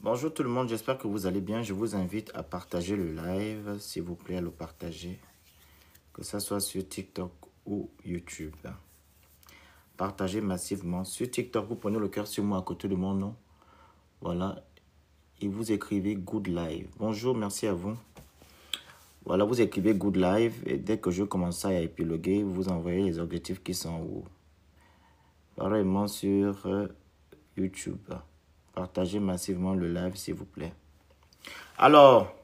Bonjour tout le monde, j'espère que vous allez bien. Je vous invite à partager le live, s'il vous plaît, à le partager. Que ce soit sur TikTok ou YouTube. Partagez massivement. Sur TikTok, vous prenez le cœur sur moi à côté de mon nom. Voilà. Et vous écrivez Good Live. Bonjour, merci à vous. Voilà, vous écrivez Good Live. Et dès que je commence à épiloguer, vous envoyez les objectifs qui sont en haut. Pareillement sur YouTube. Partagez massivement le live, s'il vous plaît. Alors,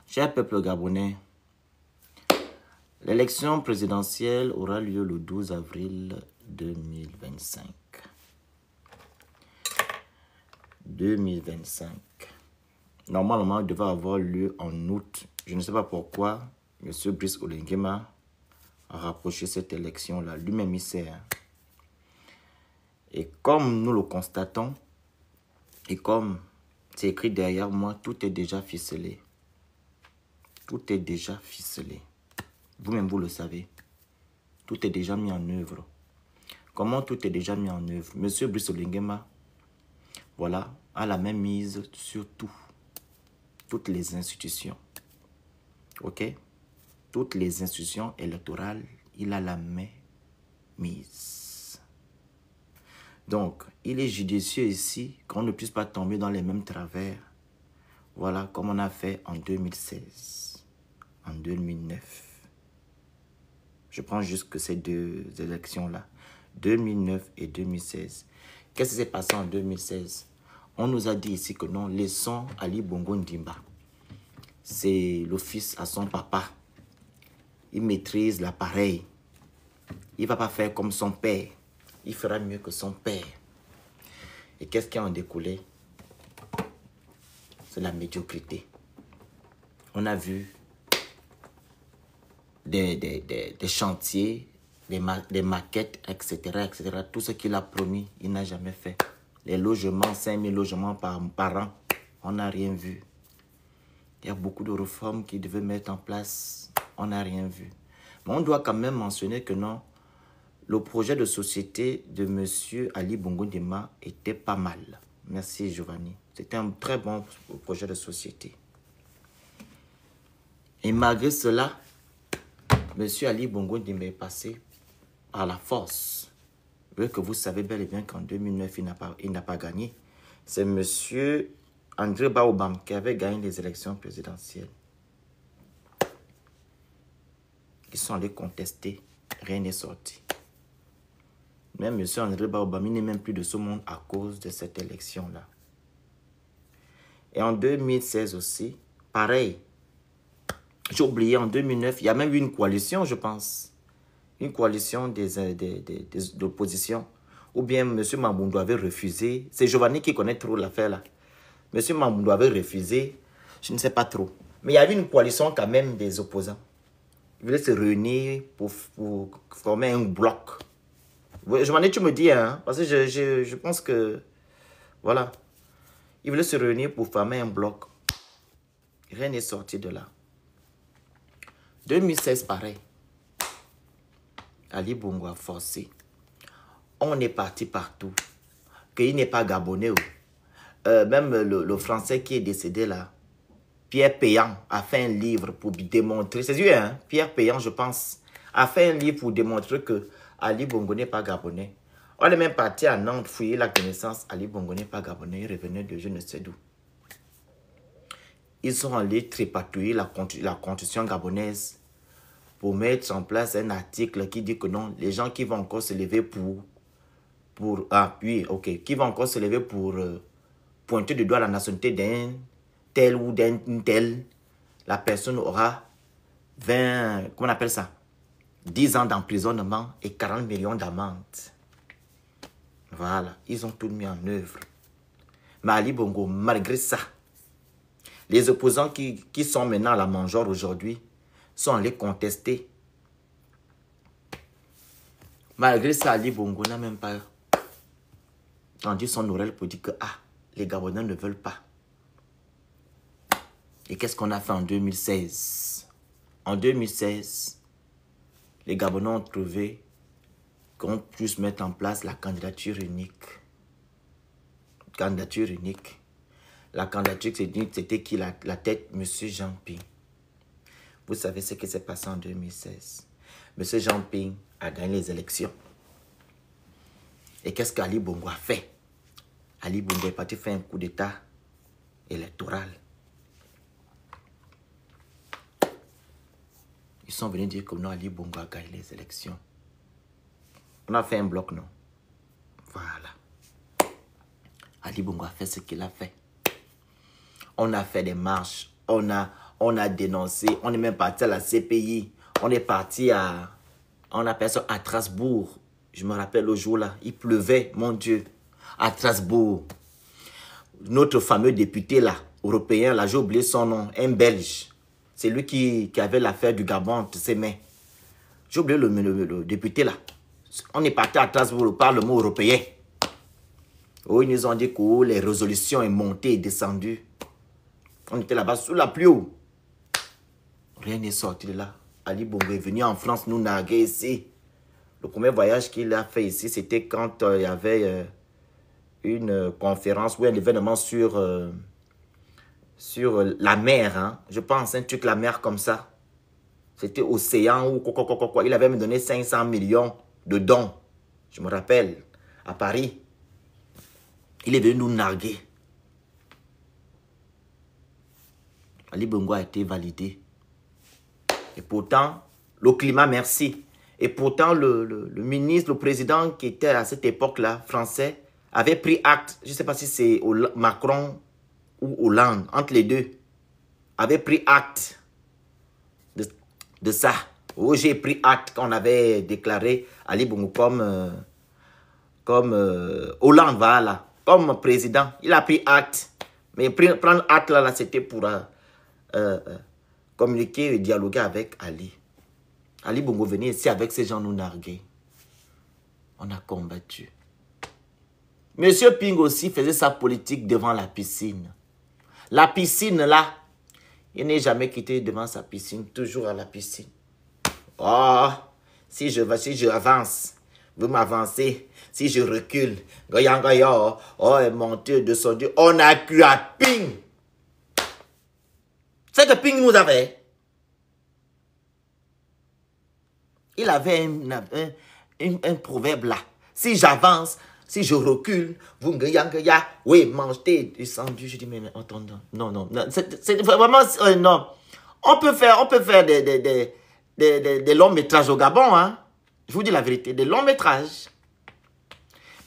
cher peuple gabonais, l'élection présidentielle aura lieu le 12 avril 2025. 2025. Normalement, il devait avoir lieu en août. Je ne sais pas pourquoi M. Brice Oligui-Nguema a rapproché cette élection-là. Lui-même, il sait. Et comme nous le constatons, et comme c'est écrit derrière moi, tout est déjà ficelé. Tout est déjà ficelé. Vous-même, vous le savez. Tout est déjà mis en œuvre. Comment tout est déjà mis en œuvre? Monsieur Brice Oligui-Nguema, voilà, a la même mise sur tout. Toutes les institutions. OK? Toutes les institutions électorales, il a la main mise. Donc, il est judicieux ici qu'on ne puisse pas tomber dans les mêmes travers. Voilà, comme on a fait en 2016, en 2009. Je prends juste que ces deux élections-là, 2009 et 2016. Qu'est-ce qui s'est passé en 2016? On nous a dit ici que non, laissons Ali Bongo Ndimba. C'est le fils à son papa. Il maîtrise l'appareil. Il ne va pas faire comme son père. Il fera mieux que son père. Et qu'est-ce qui en découlé? C'est la médiocrité. On a vu des chantiers, des maquettes, etc., etc. Tout ce qu'il a promis, il n'a jamais fait. Les logements, 5000 logements par an, on n'a rien vu. Il y a beaucoup de réformes qu'il devait mettre en place, on n'a rien vu. Mais on doit quand même mentionner que non, le projet de société de M. Ali Bongo Ndimba était pas mal. Merci Giovanni. C'était un très bon projet de société. Et malgré cela, M. Ali Bongo Ndimba est passé par la force. Vu que vous savez bel et bien qu'en 2009, il n'a pas gagné. C'est M. André Baobam qui avait gagné les élections présidentielles. Ils sont allés contester. Rien n'est sorti. Même M. André Baobam, il n'est même plus de ce monde à cause de cette élection-là. Et en 2016 aussi, pareil. J'ai oublié, en 2009, il y a même eu une coalition, je pense. Une coalition d'opposition. Ou bien M. Mamboundou avait refusé. C'est Giovanni qui connaît trop l'affaire là. M. Mamboundou avait refusé. Je ne sais pas trop. Mais il y avait une coalition quand même des opposants. Ils voulaient se réunir pour former un bloc. Giovanni, tu me dis, hein, parce que je pense que, voilà. Ils voulaient se réunir pour former un bloc. Rien n'est sorti de là. 2016, pareil. Ali Bongo a forcé. On est parti partout. Qu'il n'est pas gabonais. Même le français qui est décédé là, Pierre Péan, a fait un livre pour démontrer, c'est lui, hein, Pierre Péan, je pense, a fait un livre pour démontrer que Ali Bongo n'est pas gabonais. On est même parti à Nantes fouiller la connaissance. Ali Bongo n'est pas gabonais, il revenait de je ne sais d'où. Ils sont allés trépatouiller la constitution gabonaise pour mettre en place un article qui dit que non, les gens qui vont encore se lever qui vont encore se lever pour pointer du doigt la nationalité d'un tel ou d'un tel, la personne aura 20, comment on appelle ça, 10 ans d'emprisonnement et 40 millions d'amende. Voilà, ils ont tout mis en œuvre. Mais Ali Bongo, malgré ça, les opposants qui sont maintenant à la mangeoire aujourd'hui sont allés contester. Malgré ça, Ali Bongo n'a même pas tendu son oreille pour dire que les Gabonais ne veulent pas. Et qu'est-ce qu'on a fait en 2016? En 2016, les Gabonais ont trouvé qu'on puisse mettre en place la candidature unique. Candidature unique. La candidature, c'était qui la tête? Monsieur Jean Ping. Vous savez ce qui s'est passé en 2016. Monsieur Jean Ping a gagné les élections. Et qu'est-ce qu'Ali Bongo a fait? Ali Bongo est parti faire un coup d'état électoral. Ils sont venus dire que non, Ali Bongo a gagné les élections. On a fait un bloc, non? Voilà. Ali Bongo a fait ce qu'il a fait. On a fait des marches. On a dénoncé. On est même parti à la CPI. On est parti à... On appelle ça à Strasbourg. Je me rappelle le jour-là. Il pleuvait, mon Dieu. À Strasbourg. Notre fameux député là, européen, là, j'ai oublié son nom, un Belge. C'est lui qui avait l'affaire du Gabon entre ses mains. J'ai oublié le député là. On est parti à Strasbourg au Parlement européen. Oh, ils nous ont dit que les résolutions sont montées et descendues. On était là-bas sous la pluie. Rien n'est sorti de là. Ali Bongo est venu en France nous narguer ici. Le premier voyage qu'il a fait ici, c'était quand il y avait une conférence ou un événement sur la mer. Hein. Je pense, un truc la mer comme ça. C'était Océan ou quoi. Il avait me donné 500 millions de dons. Je me rappelle, à Paris. Il est venu nous narguer. Ali Bongo a été validé. Et pourtant, le climat, merci. Et pourtant, le ministre, le président qui était à cette époque-là, français, avait pris acte, je ne sais pas si c'est Macron ou Hollande, entre les deux, avait pris acte de ça. Oh, j'ai pris acte quand on avait déclaré Ali Bongo comme Hollande, voilà, comme président. Il a pris acte. Mais prendre acte là c'était pour communiquer et dialoguer avec Ali. Ali Bongo venait ici avec ces gens nous narguer. On a combattu. Monsieur Ping aussi faisait sa politique devant la piscine. La piscine là, il n'est jamais quitté devant sa piscine, toujours à la piscine. Oh, si je avance, vous m'avancez. Si je recule, oh, monteur de son Dieu, on a cru à Ping. C'est que Ping nous avait. Il avait un proverbe là. Si j'avance, si je recule, vous oui, mangez descendu. Je dis, mais attends, non. C'est vraiment, non. On peut faire des longs métrages au Gabon, hein. Je vous dis la vérité, des longs métrages.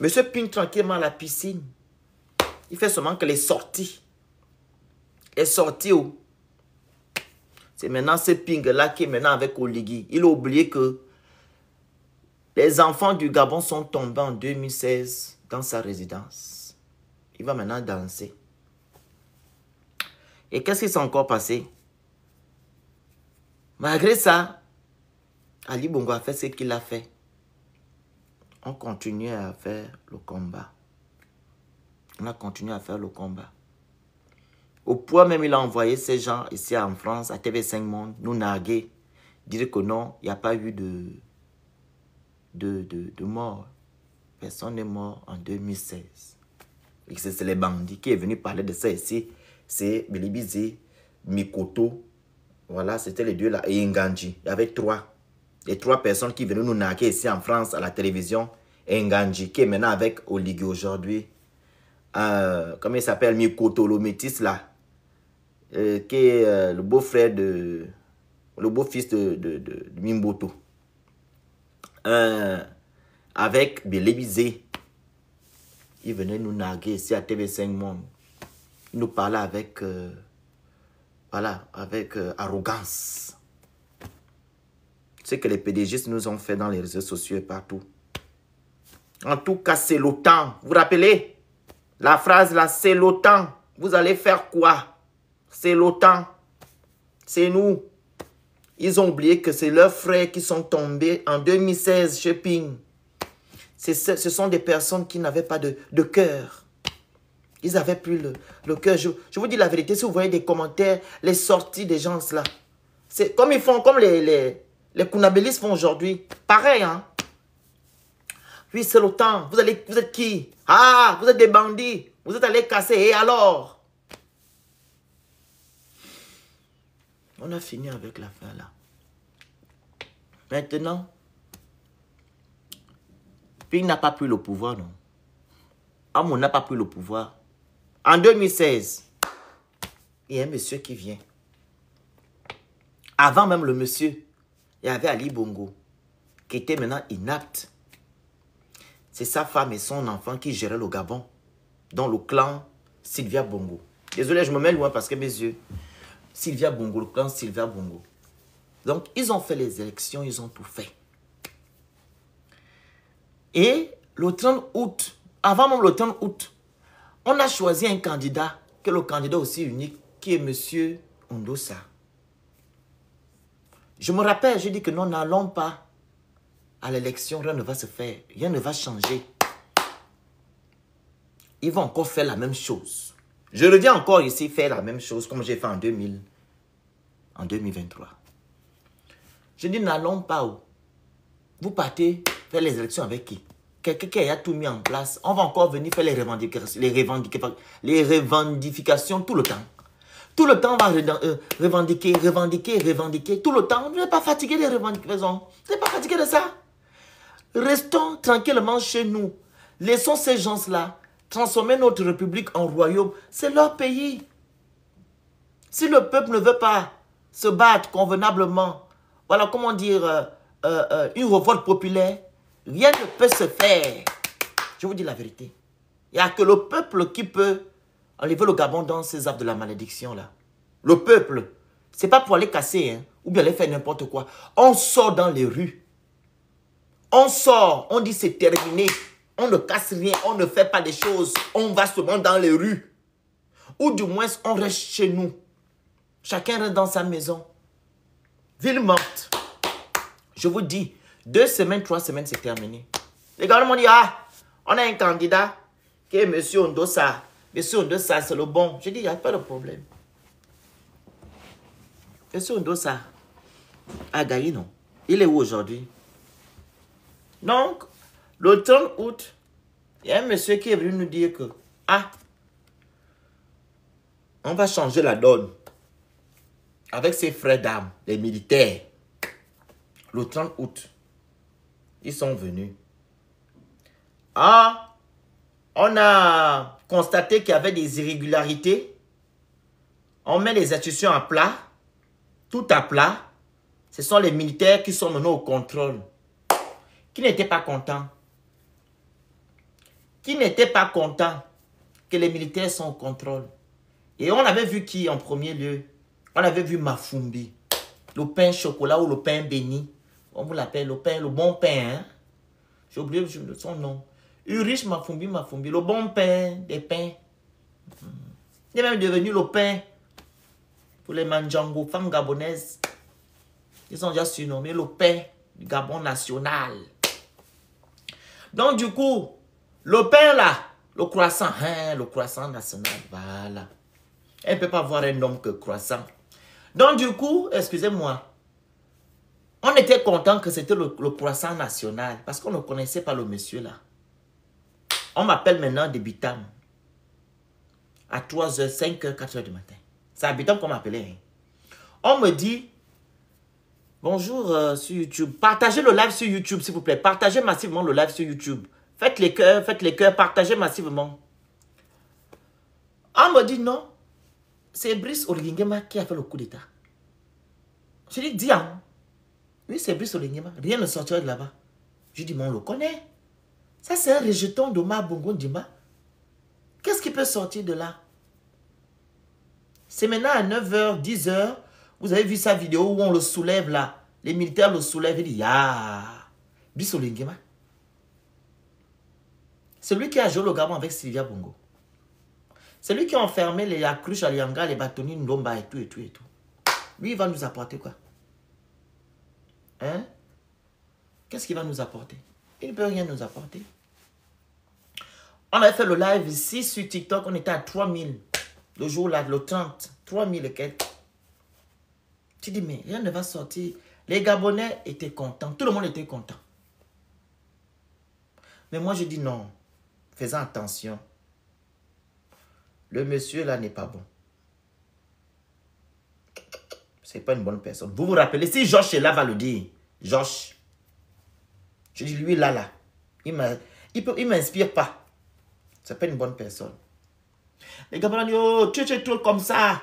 Monsieur Ping tranquillement à la piscine. Il fait seulement que les sorties. Les sorties où? C'est maintenant ce Ping là qui est maintenant avec Oligui. Il a oublié que les enfants du Gabon sont tombés en 2016 dans sa résidence. Il va maintenant danser. Et qu'est-ce qui s'est encore passé? Malgré ça, Ali Bongo a fait ce qu'il a fait. On continue à faire le combat. On a continué à faire le combat. Au point même, il a envoyé ces gens ici en France, à TV5 Monde, nous narguer, dire que non, il n'y a pas eu de mort. Personne n'est mort en 2016. Et c'est les bandits qui est venu parler de ça ici. C'est Bilibizi, Mikoto, voilà, c'était les deux là, et Nganji. Il y avait les trois personnes qui venaient nous narguer ici en France à la télévision. Et Nganji, qui est maintenant avec Oligui aujourd'hui. Comment il s'appelle? Mikoto, le métis là. Qui est le beau-frère le beau-fils de Mimboto. Avec Bilebizé. Il venait nous narguer ici à TV5 Monde. Il nous parlait avec, voilà, avec arrogance. Ce que les PDG nous ont fait dans les réseaux sociaux et partout. En tout cas, c'est l'OTAN. Vous vous rappelez? La phrase là, c'est l'OTAN. Vous allez faire quoi? C'est l'OTAN. C'est nous. Ils ont oublié que c'est leurs frères qui sont tombés en 2016 chez Ping. Ce sont des personnes qui n'avaient pas de cœur. Ils n'avaient plus le cœur. Je vous dis la vérité, si vous voyez des commentaires, les sorties des gens là, c'est comme ils font, comme les Kounabelis font aujourd'hui. Pareil, hein. Oui, c'est l'OTAN. Vous êtes qui? Ah, vous êtes des bandits. Vous êtes allés casser. Et alors? On a fini avec l'affaire là. Maintenant, puis il n'a pas pris le pouvoir, non. Amon n'a pas pris le pouvoir. En 2016, il y a un monsieur qui vient. Avant même le monsieur, il y avait Ali Bongo, qui était maintenant inapte. C'est sa femme et son enfant qui géraient le Gabon, dans le clan Sylvia Bongo. Désolé, je me mets loin parce que mes yeux. Sylvia Bongo, le clan Sylvia Bongo. Donc, ils ont fait les élections, ils ont tout fait. Et le 30 août, avant même le 30 août, on a choisi un candidat, qui est le candidat aussi unique, qui est M. Ondosa. Je me rappelle, j'ai dit que nous n'allons pas à l'élection, rien ne va se faire, rien ne va changer. Ils vont encore faire la même chose. Je reviens encore ici faire la même chose comme j'ai fait en 2023. Je dis, n'allons pas où? Vous partez faire les élections avec qui? Quelqu'un qui a tout mis en place. On va encore venir faire les revendications tout le temps. Tout le temps, on va revendiquer. Tout le temps, vous n'êtes pas fatigué des revendications. Vous n'êtes pas fatigué de ça. Restons tranquillement chez nous. Laissons ces gens-là transformer notre république en royaume. C'est leur pays. Si le peuple ne veut pas se battre convenablement, voilà, comment dire, une révolte populaire, rien ne peut se faire. Je vous dis la vérité. Il n'y a que le peuple qui peut enlever le Gabon dans ces arbres de la malédiction là. Le peuple, ce n'est pas pour aller casser, hein, ou bien aller faire n'importe quoi. On sort dans les rues. On sort, on dit c'est terminé. On ne casse rien, on ne fait pas des choses. On va seulement dans les rues. Ou du moins, on reste chez nous. Chacun reste dans sa maison. Ville morte. Je vous dis, 2 semaines, 3 semaines, c'est terminé. Les gars m'ont dit, ah, on a un candidat qui est M. Ondosa. M. Ondosa, c'est le bon. Je dis, il n'y a pas de problème. M. Ondosa a gagné, non? Il est où aujourd'hui? Donc, le 30 août, il y a un monsieur qui est venu nous dire que, ah, on va changer la donne avec ses frères d'armes, les militaires. Le 30 août, ils sont venus. Ah, on a constaté qu'il y avait des irrégularités. On met les institutions à plat, tout à plat. Ce sont les militaires qui sont menés au contrôle. Qui n'étaient pas contents? Qui n'étaient pas contents que les militaires sont au contrôle? Et on avait vu qui en premier lieu? On avait vu Mafumbi. Le pain chocolat ou le pain béni. On vous l'appelle le pain, le bon pain. Hein? J'ai oublié son nom. Ulrich Mafumbi, le bon pain des pains. Il est même devenu le pain pour les Mandjango, femmes gabonaises. Ils sont déjà surnommés le pain du Gabon national. Donc du coup, le pain là, le croissant, hein, le croissant national, voilà. Elle ne peut pas voir un homme que croissant. Donc du coup, excusez-moi, on était content que c'était le croissant national parce qu'on ne connaissait pas le monsieur là. On m'appelle maintenant des Bitam. À 3h, 5h, 4h du matin. C'est à Bitam qu'on m'appelait. Hein. On me dit, bonjour sur YouTube. Partagez le live sur YouTube, s'il vous plaît. Partagez massivement le live sur YouTube. Faites les cœurs, partagez massivement. On me dit non. C'est Brice Oligingema qui a fait le coup d'état. Je dis, Diane. Oui, c'est Brice Oligingema. Rien ne sortira de là-bas. Je dis, mais on le connaît. Ça, c'est un rejeton d'Omar Bongo Ndima. Qu'est-ce qui peut sortir de là? C'est maintenant à 9h, 10h. Vous avez vu sa vidéo où on le soulève là. Les militaires le soulèvent. Il dit, ah, Brice Oligingema. C'est lui qui a joué le Gabon avec Sylvia Bongo. C'est lui qui a enfermé les Yakrush, les Yanga, les Batoni, Ndomba et tout. Lui, il va nous apporter quoi? Hein? Qu'est-ce qu'il va nous apporter? Il ne peut rien nous apporter. On avait fait le live ici sur TikTok, on était à 3000. Le jour là, le 30, 3000 et quelques. Tu dis, mais rien ne va sortir. Les Gabonais étaient contents, tout le monde était content. Mais moi, je dis non, faisons attention. Le monsieur là n'est pas bon. c'est pas une bonne personne. Vous vous rappelez, si Georges est là, va le dire. Georges. Je dis, lui, là. Il m'inspire pas. C'est pas une bonne personne. Les gars vont dire, oh, tu es trop comme ça.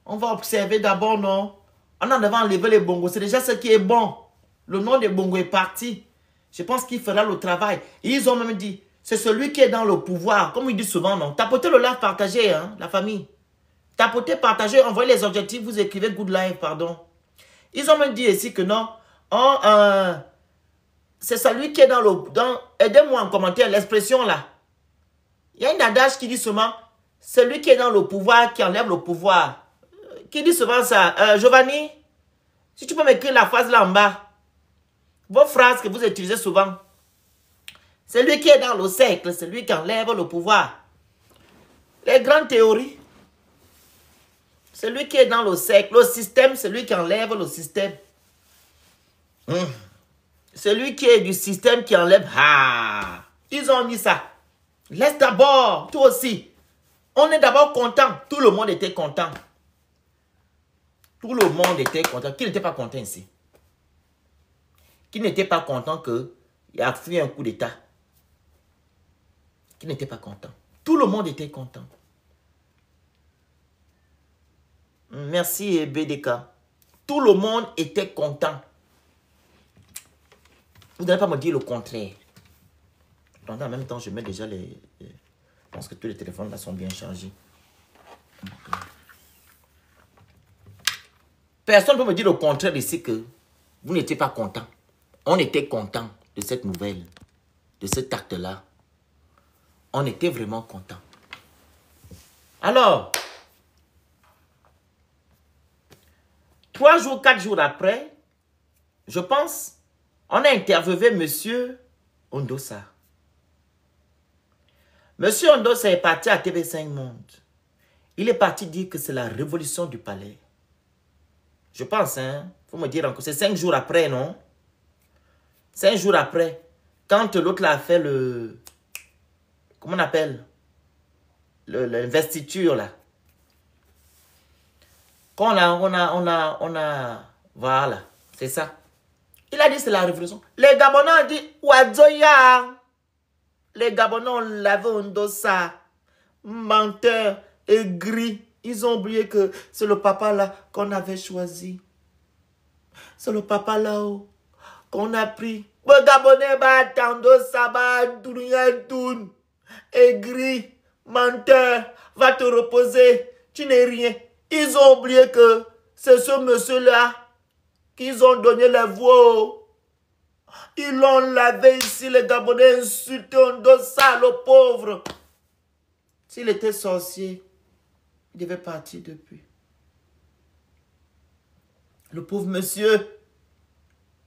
On va observer d'abord, non? On en devant enlever les bongos. C'est déjà ce qui est bon. Le nom des bongos est parti. Je pense qu'il fera le travail. Et ils ont même dit, c'est celui qui est dans le pouvoir. Comme ils disent souvent, non? Tapotez le live, partagez, hein, la famille. Tapotez, partagez, envoyez les objectifs, vous écrivez good live, pardon. Ils ont même dit ici que non, c'est celui qui est dans le... Aidez-moi en commentaire l'expression là. Il y a une adage qui dit seulement, celui qui est dans le pouvoir, qui enlève le pouvoir. Qui dit souvent ça? Giovanni, si tu peux m'écrire la phrase là en bas. Vos phrases que vous utilisez souvent. Celui qui est dans le cercle, c'est lui qui enlève le pouvoir. Les grandes théories. Celui qui est dans le cercle, le système, c'est lui qui enlève le système. Celui qui est du système qui enlève. Ah! Ils ont dit ça. Laisse d'abord, toi aussi. On est d'abord content. Tout le monde était content. Tout le monde était content. Qui n'était pas content ici? Qui n'était pas content qu'il y a eu un coup d'État? Qui n'était pas content? Tout le monde était content. Merci BDK. Tout le monde était content. Vous n'allez pas me dire le contraire. Donc, en même temps, je mets déjà les... Je pense que tous les téléphones là sont bien chargés. Personne ne peut me dire le contraire ici que vous n'étiez pas content. On était content de cette nouvelle, de cet acte-là. On était vraiment content. Alors, 3 jours, 4 jours après, je pense, on a interviewé M. Ondossa. M. Ondossa est parti à TV5 Monde. Il est parti dire que c'est la révolution du palais. Je pense, hein. Il faut me dire encore. C'est 5 jours après, non? 5 jours après. Quand l'autre a fait le... Comment on appelle? L'investiture, là. Quand on a... Voilà. C'est ça. Il a dit c'est la révolution. Les Gabonais ont dit Ouadzoya. Les Gabonais ont lavé Ondossa. Menteur, aigri. Ils ont oublié que c'est le papa là qu'on avait choisi. C'est le papa là-haut qu'on a pris. Le Gabonais va attendre ça, va tout. Aigri, menteur, va te reposer. Tu n'es rien. Ils ont oublié que c'est ce monsieur-là qu'ils ont donné la voix. Ils l'ont lavé ici, les Gabonais insulté Ondossa, le pauvre. S'il était sorcier, il devait partir depuis. Le pauvre monsieur.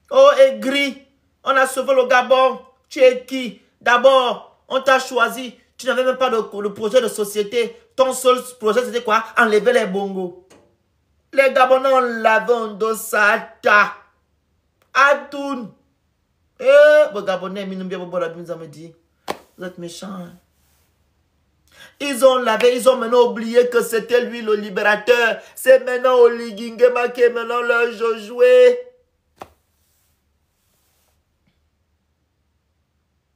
Oh, aigri. On a sauvé le Gabon. Tu es qui? D'abord, on t'a choisi. Tu n'avais même pas de projet de société. Ton seul projet, c'était quoi? Enlever les bongos. Les Gabonais ont lavé Ondossa. Atoun. Les Gabonais, me dit, vous êtes méchants. Hein? Ils ont lavé, ils ont maintenant oublié que c'était lui le libérateur. C'est maintenant Oligui Nguema qui est maintenant leur jeu joué.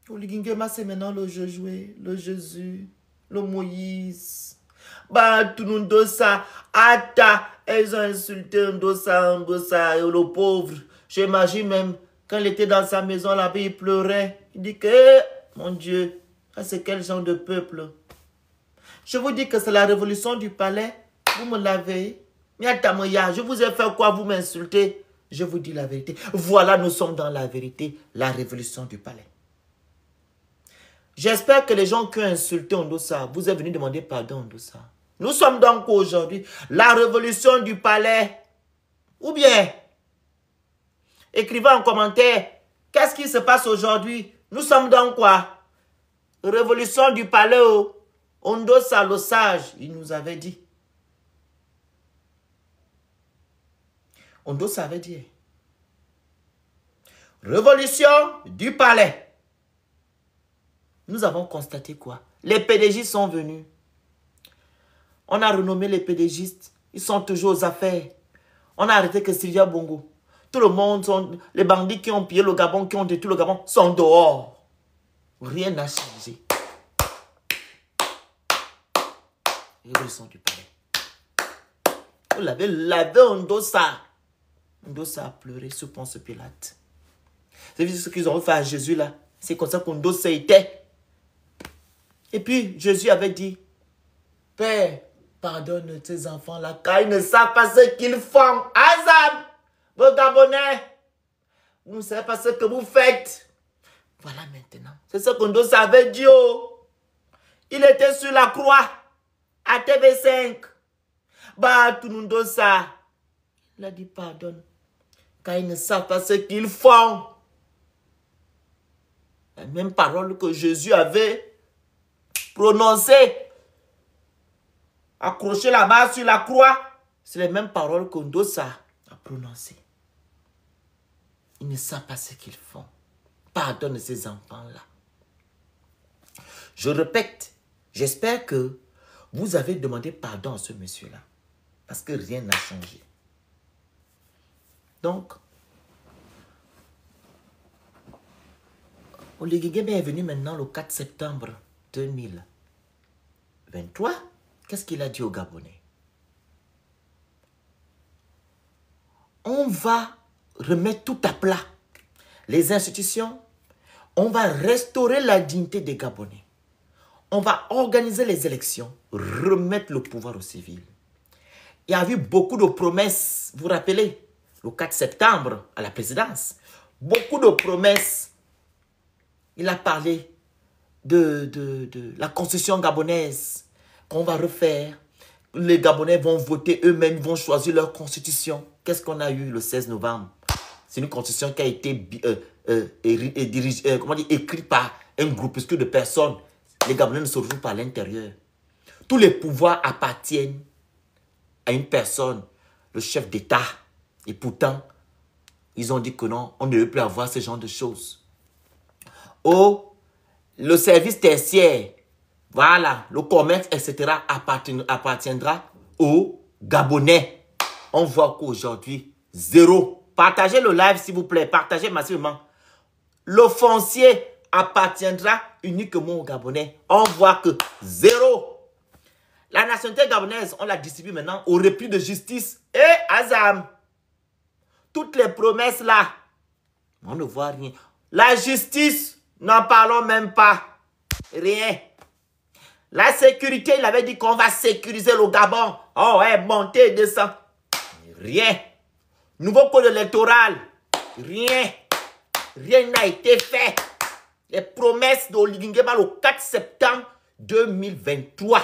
Oligui Nguema, c'est maintenant le jeu joué. Le Jésus, le Moïse. Bah, tout le monde ça. Ata, ils ont insulté Ondossa, le pauvre. J'imagine même, quand il était dans sa maison là-bas, il pleurait. Il dit que, mon Dieu, c'est quel genre de peuple? Je vous dis que c'est la révolution du palais. Vous me l'avez. Je vous ai fait quoi? Vous m'insultez. Je vous dis la vérité. Voilà, nous sommes dans la vérité. La révolution du palais. J'espère que les gens qui ont insulté Ondossa, vous êtes venus demander pardon Ondossa. Nous sommes donc aujourd'hui la révolution du palais. Ou bien, écrivez en commentaire, qu'est-ce qui se passe aujourd'hui? Nous sommes dans quoi? Révolution du palais. Ondossa, le sage, il nous avait dit. Ondossa avait dit. Révolution du palais. Nous avons constaté quoi? Les PDG sont venus. On a renommé les PDgistes. Ils sont toujours aux affaires. On a arrêté que Sylvia Bongo. Tout le monde, les bandits qui ont pillé le Gabon, qui ont détruit le Gabon, sont dehors. Rien n'a changé. Ils sont du palais. Vous l'avez lavé Ndossa. Ndossa a pleuré sur Ponce Pilate. C'est ce qu'ils ont fait à Jésus là. C'est comme ça qu'Ndossa était. Et puis Jésus avait dit, Père, pardonne tes enfants là, car ils ne savent pas ce qu'ils font. Azam, vos Gabonais, vous ne savez pas ce que vous faites. Voilà maintenant. C'est ce qu'Ndossa avait dit. Oh. Il était sur la croix à TV5. Bah, tout Ndossa. Il a dit pardonne, car ils ne savent pas ce qu'ils font. La même parole que Jésus avait prononcée, accrochée là-bas sur la croix, c'est les mêmes paroles que Ndossa a prononcées. Ils ne savent pas ce qu'ils font. Pardonne ces enfants-là. Je répète, j'espère que vous avez demandé pardon à ce monsieur-là. Parce que rien n'a changé. Donc, Oligui est venu maintenant le 4 septembre 2023. Qu'est-ce qu'il a dit aux Gabonais? On va remettre tout à plat. Les institutions, on va restaurer la dignité des Gabonais. On va organiser les élections, remettre le pouvoir aux civils. Il y a eu beaucoup de promesses, vous vous rappelez, le 4 septembre à la présidence, beaucoup de promesses. Il a parlé de la constitution gabonaise qu'on va refaire. Les Gabonais vont voter eux-mêmes, vont choisir leur constitution. Qu'est-ce qu'on a eu le 16 novembre? C'est une constitution qui a été écrite par un groupuscule de personnes. Les Gabonais ne se retrouvent pas à l'intérieur. Tous les pouvoirs appartiennent à une personne, le chef d'État. Et pourtant, ils ont dit que non, on ne veut plus avoir ce genre de choses. Oh, le service tertiaire, voilà, le commerce, etc. appartiendra aux Gabonais. On voit qu'aujourd'hui, zéro. Partagez le live, s'il vous plaît. Partagez massivement. Le foncier appartiendra uniquement aux Gabonais. On voit que zéro. La nationalité gabonaise, on la distribue maintenant au repris de justice. Et Azam, toutes les promesses là, on ne voit rien. La justice, n'en parlons même pas. Rien. La sécurité, il avait dit qu'on va sécuriser le Gabon. Oh ouais, monter et descendre. Rien. Nouveau code électoral. Rien. Rien n'a été fait. Les promesses d'Oligui Nguema le 4 septembre 2023.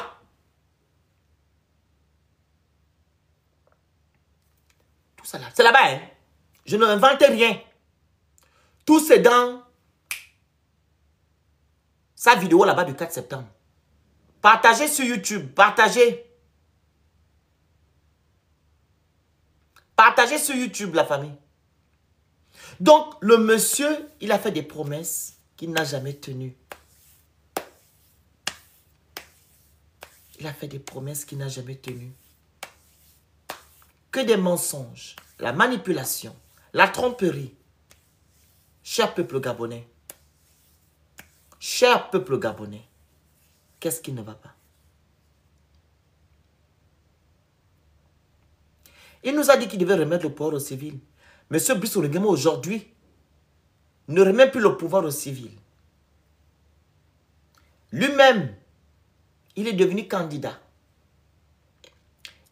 Tout ça là, c'est là-bas. Hein? Je ne invente rien. Tout c'est dans sa vidéo là-bas du 4 septembre. Partagez sur YouTube. Partagez. Partagez sur YouTube, la famille. Donc, le monsieur, il a fait des promesses qu'il n'a jamais tenues. Il a fait des promesses qu'il n'a jamais tenues. Que des mensonges, la manipulation, la tromperie. Cher peuple gabonais. Cher peuple gabonais. Qu'est-ce qui ne va pas? Il nous a dit qu'il devait remettre le pouvoir aux civils. Monsieur Brice Oligui Nguema aujourd'hui ne remet plus le pouvoir aux civils. Lui-même, il est devenu candidat.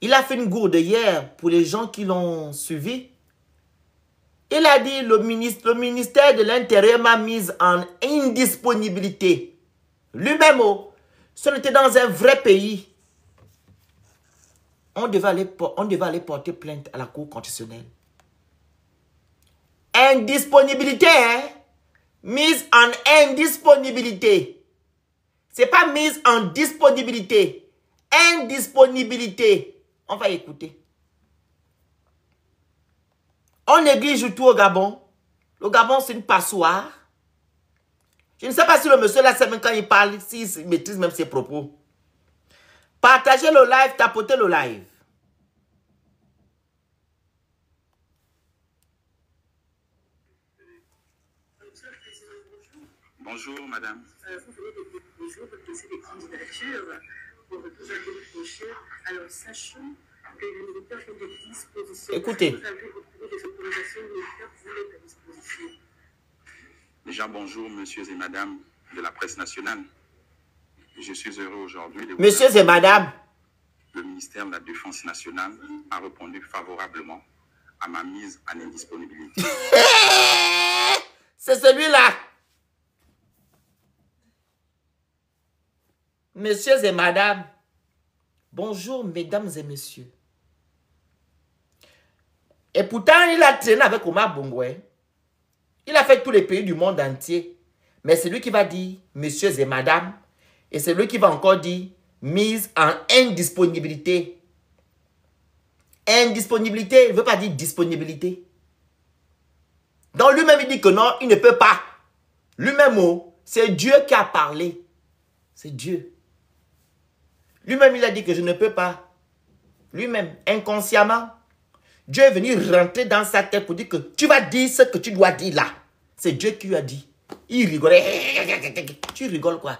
Il a fait une gourde hier pour les gens qui l'ont suivi. Il a dit le ministère de l'Intérieur m'a mise en indisponibilité. Lui-même, si on était dans un vrai pays, on devait aller porter plainte à la Cour constitutionnelle. Indisponibilité, hein? Mise en indisponibilité. Ce n'est pas mise en disponibilité. Indisponibilité. On va écouter. On néglige tout au Gabon. Le Gabon, c'est une passoire. Je ne sais pas si le monsieur là, c'est même quand il parle, s'il maîtrise même ses propos. Partagez le live, tapotez le live. Bonjour, madame. Vous venez de déposer votre dossier de candidature pour le pouvoir prochain. Alors, sachant que le militaire fait des dispositions. Écoutez. Vous avez obtenu des autorisations militaires pour mettre à disposition. Déjà, bonjour, messieurs et madame de la presse nationale. Je suis heureux aujourd'hui de vous Messieurs et madame. Le ministère de la Défense nationale a répondu favorablement à ma mise en indisponibilité. C'est celui-là. Messieurs et madame, bonjour mesdames et messieurs. Et pourtant, il a traîné avec Omar Bongo. Il a fait tous les pays du monde entier. Mais c'est lui qui va dire messieurs et madame. Et c'est lui qui va encore dire mise en indisponibilité. Indisponibilité, il ne veut pas dire disponibilité. Donc lui-même, il dit que non, il ne peut pas. Lui-même, c'est Dieu qui a parlé. C'est Dieu. Lui-même, il a dit que je ne peux pas. Lui-même, inconsciemment, Dieu est venu rentrer dans sa tête pour dire que tu vas dire ce que tu dois dire là. C'est Dieu qui lui a dit. Il rigolait. Tu rigoles quoi?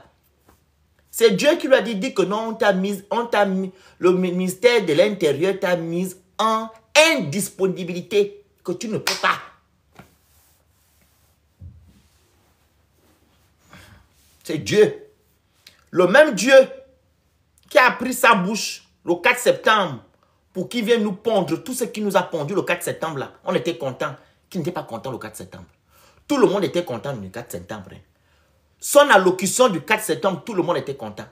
C'est Dieu qui lui a dit que non, le ministère de l'Intérieur t'a mise en indisponibilité, que tu ne peux pas. C'est Dieu. Le même Dieu qui a pris sa bouche le 4 septembre pour qu'il vienne nous pondre tout ce qui nous a pondu le 4 septembre là. On était content. Qui n'était pas content le 4 septembre? Tout le monde était content le 4 septembre. Son allocution du 4 septembre, tout le monde était content.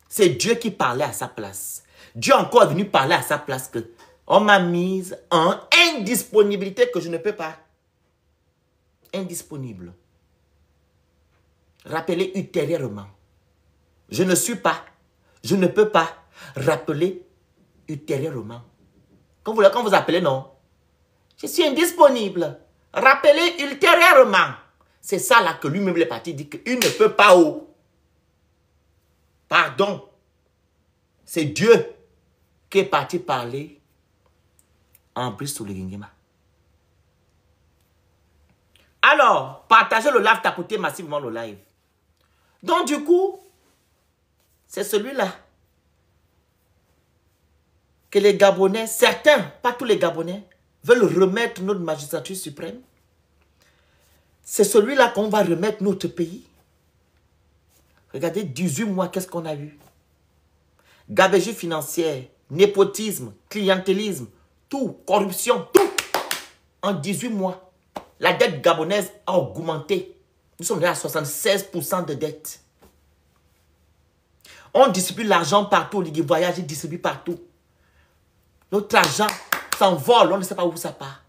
C'est Dieu qui parlait à sa place. Dieu encore est venu parler à sa place que on m'a mise en indisponibilité que je ne peux pas. Indisponible. Rappelez ultérieurement. Je ne suis pas. Je ne peux pas. Rappeler ultérieurement. Quand vous appelez, non. Je suis indisponible. Rappelez ultérieurement. C'est ça là que lui-même est parti dit qu'il ne peut pas. Pardon. C'est Dieu qui est parti parler en plus sur le Guingema. Alors, partagez le live, tapotez massivement le live. Donc du coup, c'est celui-là que les Gabonais, certains, pas tous les Gabonais, veulent remettre notre magistrature suprême. C'est celui-là qu'on va remettre notre pays. Regardez, 18 mois, qu'est-ce qu'on a eu? Gabegie financière, népotisme, clientélisme, tout, corruption, tout. En 18 mois, la dette gabonaise a augmenté. Nous sommes à 76% de dette. On distribue l'argent partout, les voyages, ils distribuent partout. Notre argent s'envole, on ne sait pas où ça part.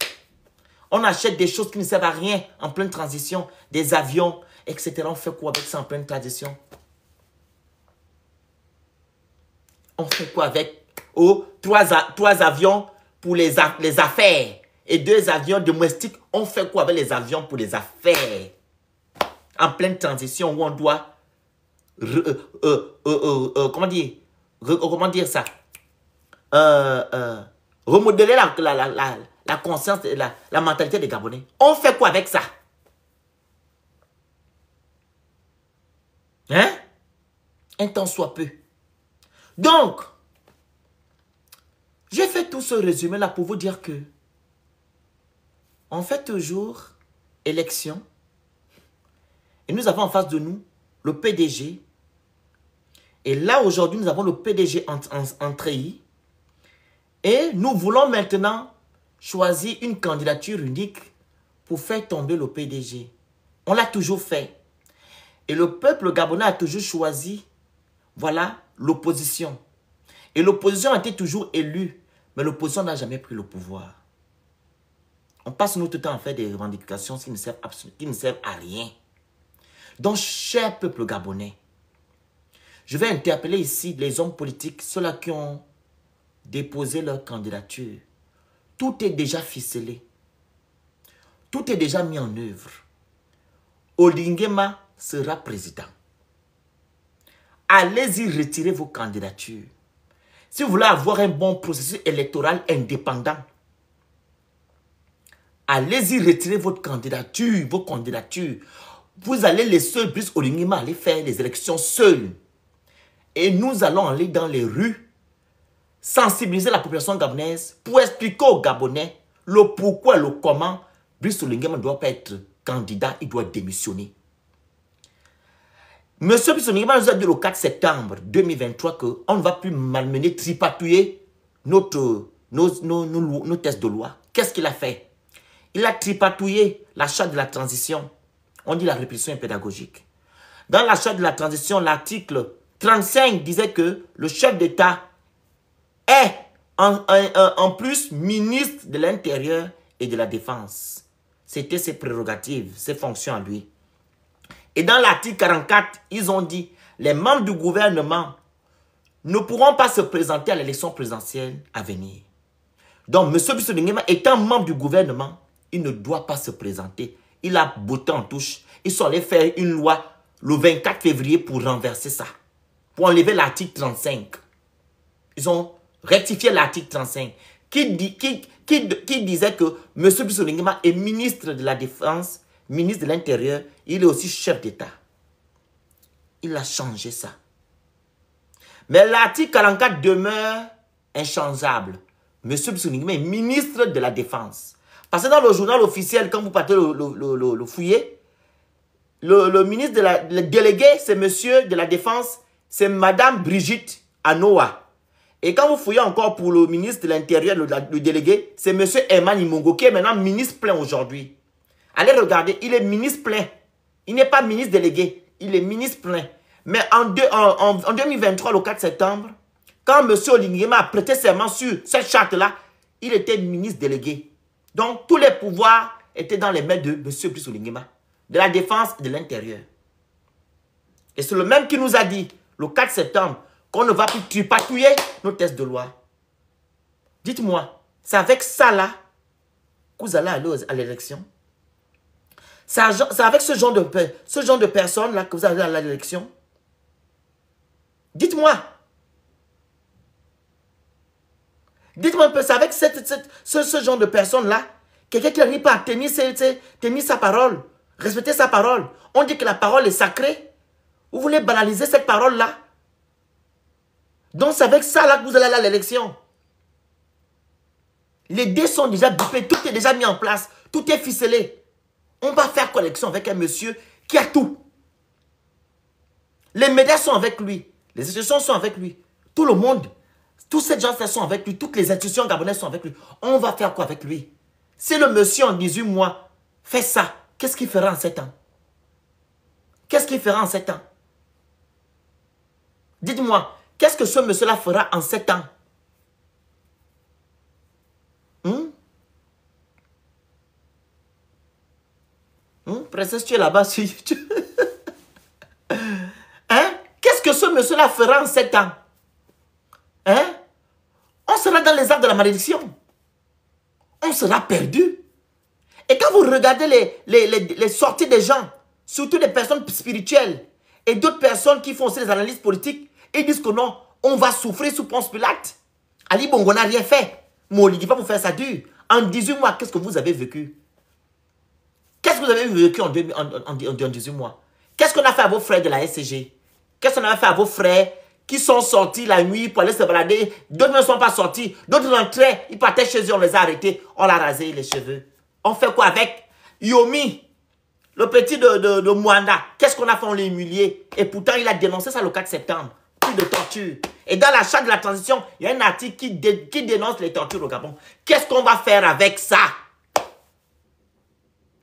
On achète des choses qui ne servent à rien en pleine transition, des avions, etc. On fait quoi avec ça en pleine transition? On fait quoi avec trois avions pour les affaires et 2 avions domestiques? On fait quoi avec les avions pour les affaires? En pleine transition où on doit comment dire ça? Remodeler la conscience, la mentalité des Gabonais. On fait quoi avec ça? Hein? Un temps soit peu. Donc, j'ai fait tout ce résumé là pour vous dire que on fait toujours élection et nous avons en face de nous le PDG. Et là, aujourd'hui, nous avons le PDG en treillis. Et nous voulons maintenant choisir une candidature unique pour faire tomber le PDG. On l'a toujours fait. Et le peuple gabonais a toujours choisi, voilà, l'opposition. Et l'opposition a été toujours élue, mais l'opposition n'a jamais pris le pouvoir. On passe notre temps à faire des revendications qui ne servent à rien. Donc, cher peuple gabonais, je vais interpeller ici les hommes politiques, ceux-là qui ont déposé leur candidature. Tout est déjà ficelé. Tout est déjà mis en œuvre. Olinguema sera président. Allez-y retirer vos candidatures. Si vous voulez avoir un bon processus électoral indépendant, allez-y retirer votre candidature, vos candidatures. vous allez laisser Brice Oligui aller faire les élections seul. Et nous allons aller dans les rues, sensibiliser la population gabonaise pour expliquer aux Gabonais le pourquoi, le comment Brice Oligui ne doit pas être candidat, il doit démissionner. Monsieur Brice Oligui nous a dit le 4 septembre 2023 qu'on ne va plus malmener, tripatouiller nos tests de loi. Qu'est-ce qu'il a fait? Il a tripatouillé la charte de la transition. On dit la répétition est pédagogique. Dans la charte de la transition, l'article 35 disait que le chef d'État est en plus ministre de l'Intérieur et de la Défense. C'était ses prérogatives, ses fonctions à lui. Et dans l'article 44, ils ont dit les membres du gouvernement ne pourront pas se présenter à l'élection présidentielle à venir. Donc, M. Brice Oligui étant membre du gouvernement, il ne doit pas se présenter. Il a botté en touche. Ils sont allés faire une loi le 24 février pour renverser ça. Pour enlever l'article 35. Ils ont rectifié l'article 35 qui disait que M. Brice Oligui est ministre de la Défense, ministre de l'Intérieur, il est aussi chef d'État. Il a changé ça. Mais l'article 44 demeure inchangeable. M. Brice Oligui est ministre de la Défense. Parce que dans le journal officiel, quand vous partez le fouiller, le ministre le délégué, c'est monsieur de la Défense, c'est madame Brigitte Anoa. Et quand vous fouillez encore pour le ministre de l'Intérieur, le délégué, c'est monsieur Herman Imongo, qui est maintenant ministre plein aujourd'hui. Allez regarder, il est ministre plein. Il n'est pas ministre délégué, il est ministre plein. Mais en 2023, le 4 septembre, quand M. Oligui a prêté serment sur cette charte-là, il était ministre délégué. Donc, tous les pouvoirs étaient dans les mains de M. Brice Oligui, de la Défense et de l'Intérieur. Et c'est le même qui nous a dit, le 4 septembre, qu'on ne va plus tripatouiller nos tests de loi. Dites-moi, c'est avec ça là que vous allez aller à l'élection? C'est avec ce genre de personnes là que vous allez à l'élection? Dites-moi. Dites-moi un peu, c'est avec ce genre de personnes-là, quelqu'un qui n'arrive pas à tenir sa parole, respecter sa parole. On dit que la parole est sacrée. Vous voulez banaliser cette parole-là? Donc c'est avec ça là que vous allez aller à l'élection. Les dés sont déjà bipés, tout est déjà mis en place, tout est ficelé. On va faire collection avec un monsieur qui a tout. Les médias sont avec lui, les institutions sont avec lui, tout le monde. Tous ces gens sont avec lui, toutes les institutions gabonaises sont avec lui. On va faire quoi avec lui? Si le monsieur en 18 mois fait ça, qu'est-ce qu'il fera en 7 ans? Qu'est-ce qu'il fera en 7 ans? Dites-moi, qu'est-ce que ce monsieur-là fera en 7 ans? Princesse, tu es là-bas. Hein? Qu'est-ce que ce monsieur-là fera en 7 ans? Hein? On sera dans les arbres de la malédiction. On sera perdu. Et quand vous regardez les sorties des gens, surtout des personnes spirituelles et d'autres personnes qui font aussi des analyses politiques, ils disent que non, on va souffrir sous Ponce Pilate. Ali Bongo n'a rien fait. Moligui va vous faire ça dur. En 18 mois, qu'est-ce que vous avez vécu? Qu'est-ce que vous avez vécu en 18 mois? Qu'est-ce qu'on a fait à vos frères de la SCG? Qu'est-ce qu'on a fait à vos frères qui sont sortis la nuit pour aller se balader? D'autres ne sont pas sortis. D'autres rentraient, ils partaient chez eux, on les a arrêtés. On l'a rasé les cheveux. On fait quoi avec Yomi, le petit de Mwanda? Qu'est-ce qu'on a fait? On l'a humilié. Et pourtant, il a dénoncé ça le 4 septembre. Plus de torture. Et dans la charte de la transition, il y a un article qui dénonce les tortures au Gabon. Qu'est-ce qu'on va faire avec ça?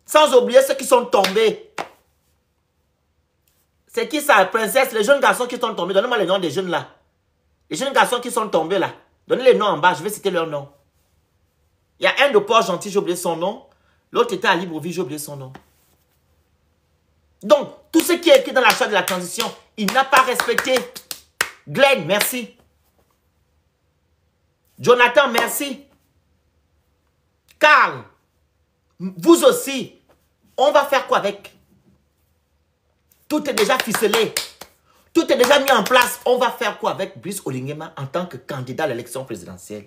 Sans oublier ceux qui sont tombés. C'est qui ça, princesse? Les jeunes garçons qui sont tombés. Donnez-moi les noms des jeunes là. Les jeunes garçons qui sont tombés là. Donnez les noms en bas, je vais citer leurs noms. Il y a un de Port-Gentil, j'ai oublié son nom. L'autre était à Libreville, j'ai oublié son nom. Donc, tout ce qui est écrit dans la charte de la transition, il n'a pas respecté. Glenn, merci. Jonathan, merci. Carl, vous aussi. On va faire quoi avec? Tout est déjà ficelé. Tout est déjà mis en place. On va faire quoi avec Brice Oligui en tant que candidat à l'élection présidentielle?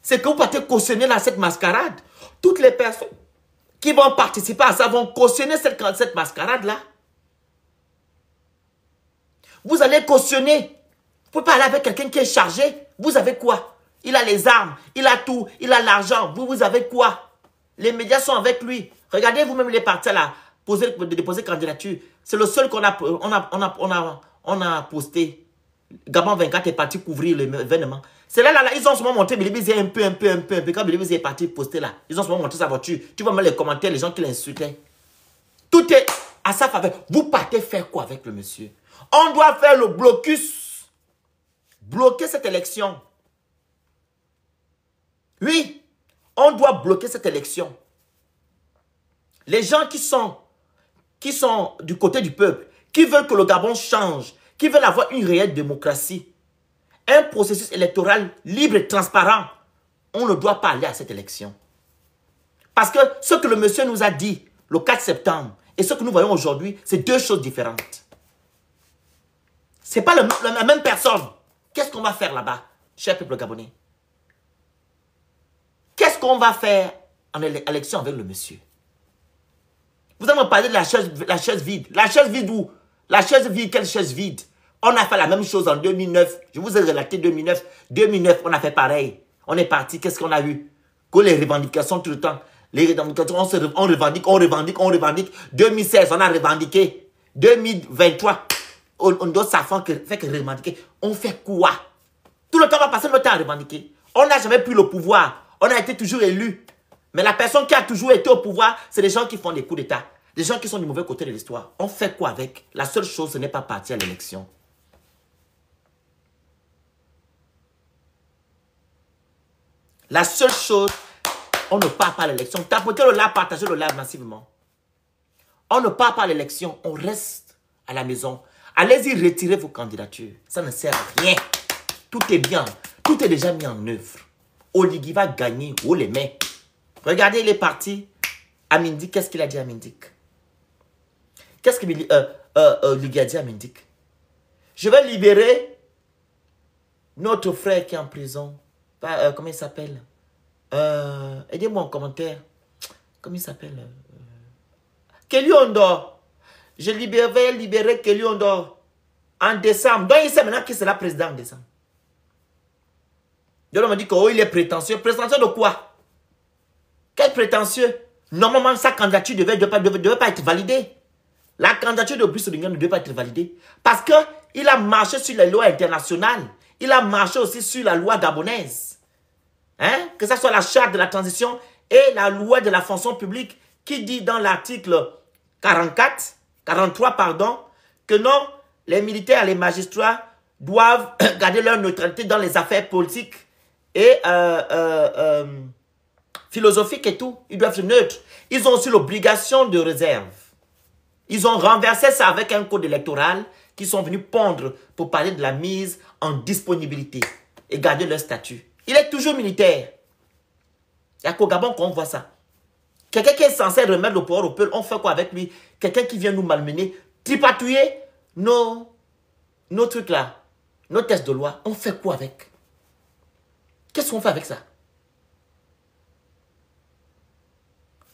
C'est que vous partez cautionner là cette mascarade. Toutes les personnes qui vont participer à ça, vont cautionner cette mascarade-là. Vous allez cautionner. Vous ne pouvez pas aller avec quelqu'un qui est chargé. Vous avez quoi? Il a les armes, il a tout, il a l'argent. Vous avez quoi? Les médias sont avec lui. Regardez vous-même les partis là, déposer candidature. C'est le seul qu'on a posté. Gabon 24 est parti couvrir l'événement. C'est là, ils ont souvent montré Bilibi un peu. Quand Bilibi est parti poster là, ils ont souvent montré sa voiture. Tu vois même les commentaires, les gens qui l'insultaient. Tout est à sa faveur. Vous partez faire quoi avec le monsieur? On doit faire le blocus. Bloquer cette élection. Oui, on doit bloquer cette élection. Les gens qui sont du côté du peuple, qui veulent que le Gabon change, qui veulent avoir une réelle démocratie, un processus électoral libre et transparent, on ne doit pas aller à cette élection. Parce que ce que le monsieur nous a dit le 4 septembre et ce que nous voyons aujourd'hui, c'est deux choses différentes. Ce n'est pas la même personne. Qu'est-ce qu'on va faire là-bas, cher peuple gabonais? Qu'est-ce qu'on va faire en élection avec le monsieur? Vous allez me parler de la chaise vide. La chaise vide où? La chaise vide, quelle chaise vide? On a fait la même chose en 2009. Je vous ai relaté 2009. 2009, on a fait pareil. On est parti, qu'est-ce qu'on a eu? Que les revendications tout le temps. Les revendications, on revendique. 2016, on a revendiqué. 2023, on doit s'affronter, fait que revendiquer. On fait quoi? Tout le temps, on va passer notre temps à revendiquer. On n'a jamais pris le pouvoir. On a été toujours élu. Mais la personne qui a toujours été au pouvoir, c'est les gens qui font des coups d'État. Les gens qui sont du mauvais côté de l'histoire. On fait quoi avec? La seule chose, ce n'est pas partir à l'élection. La seule chose, on ne part pas à l'élection. Tapotez le live, partagez le live massivement. On ne part pas à l'élection, on reste à la maison. Allez-y, retirez vos candidatures. Ça ne sert à rien. Tout est bien. Tout est déjà mis en œuvre. Oligui va gagner haut les mains. Regardez, il est parti. Amindik, qu'est-ce qu'il a dit à Amindik? Qu'est-ce que Oligui a dit à Amindik? Je vais libérer notre frère qui est en prison. Comment il s'appelle? Aidez-moi en commentaire. Comment il s'appelle? Kelly Ondor. Je vais libérer Kelly Ondor en décembre. Donc il sait maintenant qui sera président en décembre. Donc on m'a dit qu'il est prétentieux. Prétentieux de quoi? Quel prétentieux? Normalement, sa candidature ne devait pas être validée. La candidature de Brice Oligui ne devait pas être validée. Parce qu'il a marché sur les lois internationales. Il a marché aussi sur la loi gabonaise. Hein? Que ce soit la charte de la transition et la loi de la fonction publique qui dit dans l'article 43, pardon, que non, les militaires et les magistrats doivent garder leur neutralité dans les affaires politiques et philosophiques et tout. Ils doivent être neutres. Ils ont aussi l'obligation de réserve. Ils ont renversé ça avec un code électoral qui sont venus pondre pour parler de la mise en disponibilité et garder leur statut. Il est toujours militaire. Il n'y a qu'au Gabon qu'on voit ça. Quelqu'un qui est censé remettre le pouvoir au peuple, on fait quoi avec lui? Quelqu'un qui vient nous malmener, tripatouiller nos trucs là, nos tests de loi, on fait quoi avec? Qu'est-ce qu'on fait avec ça?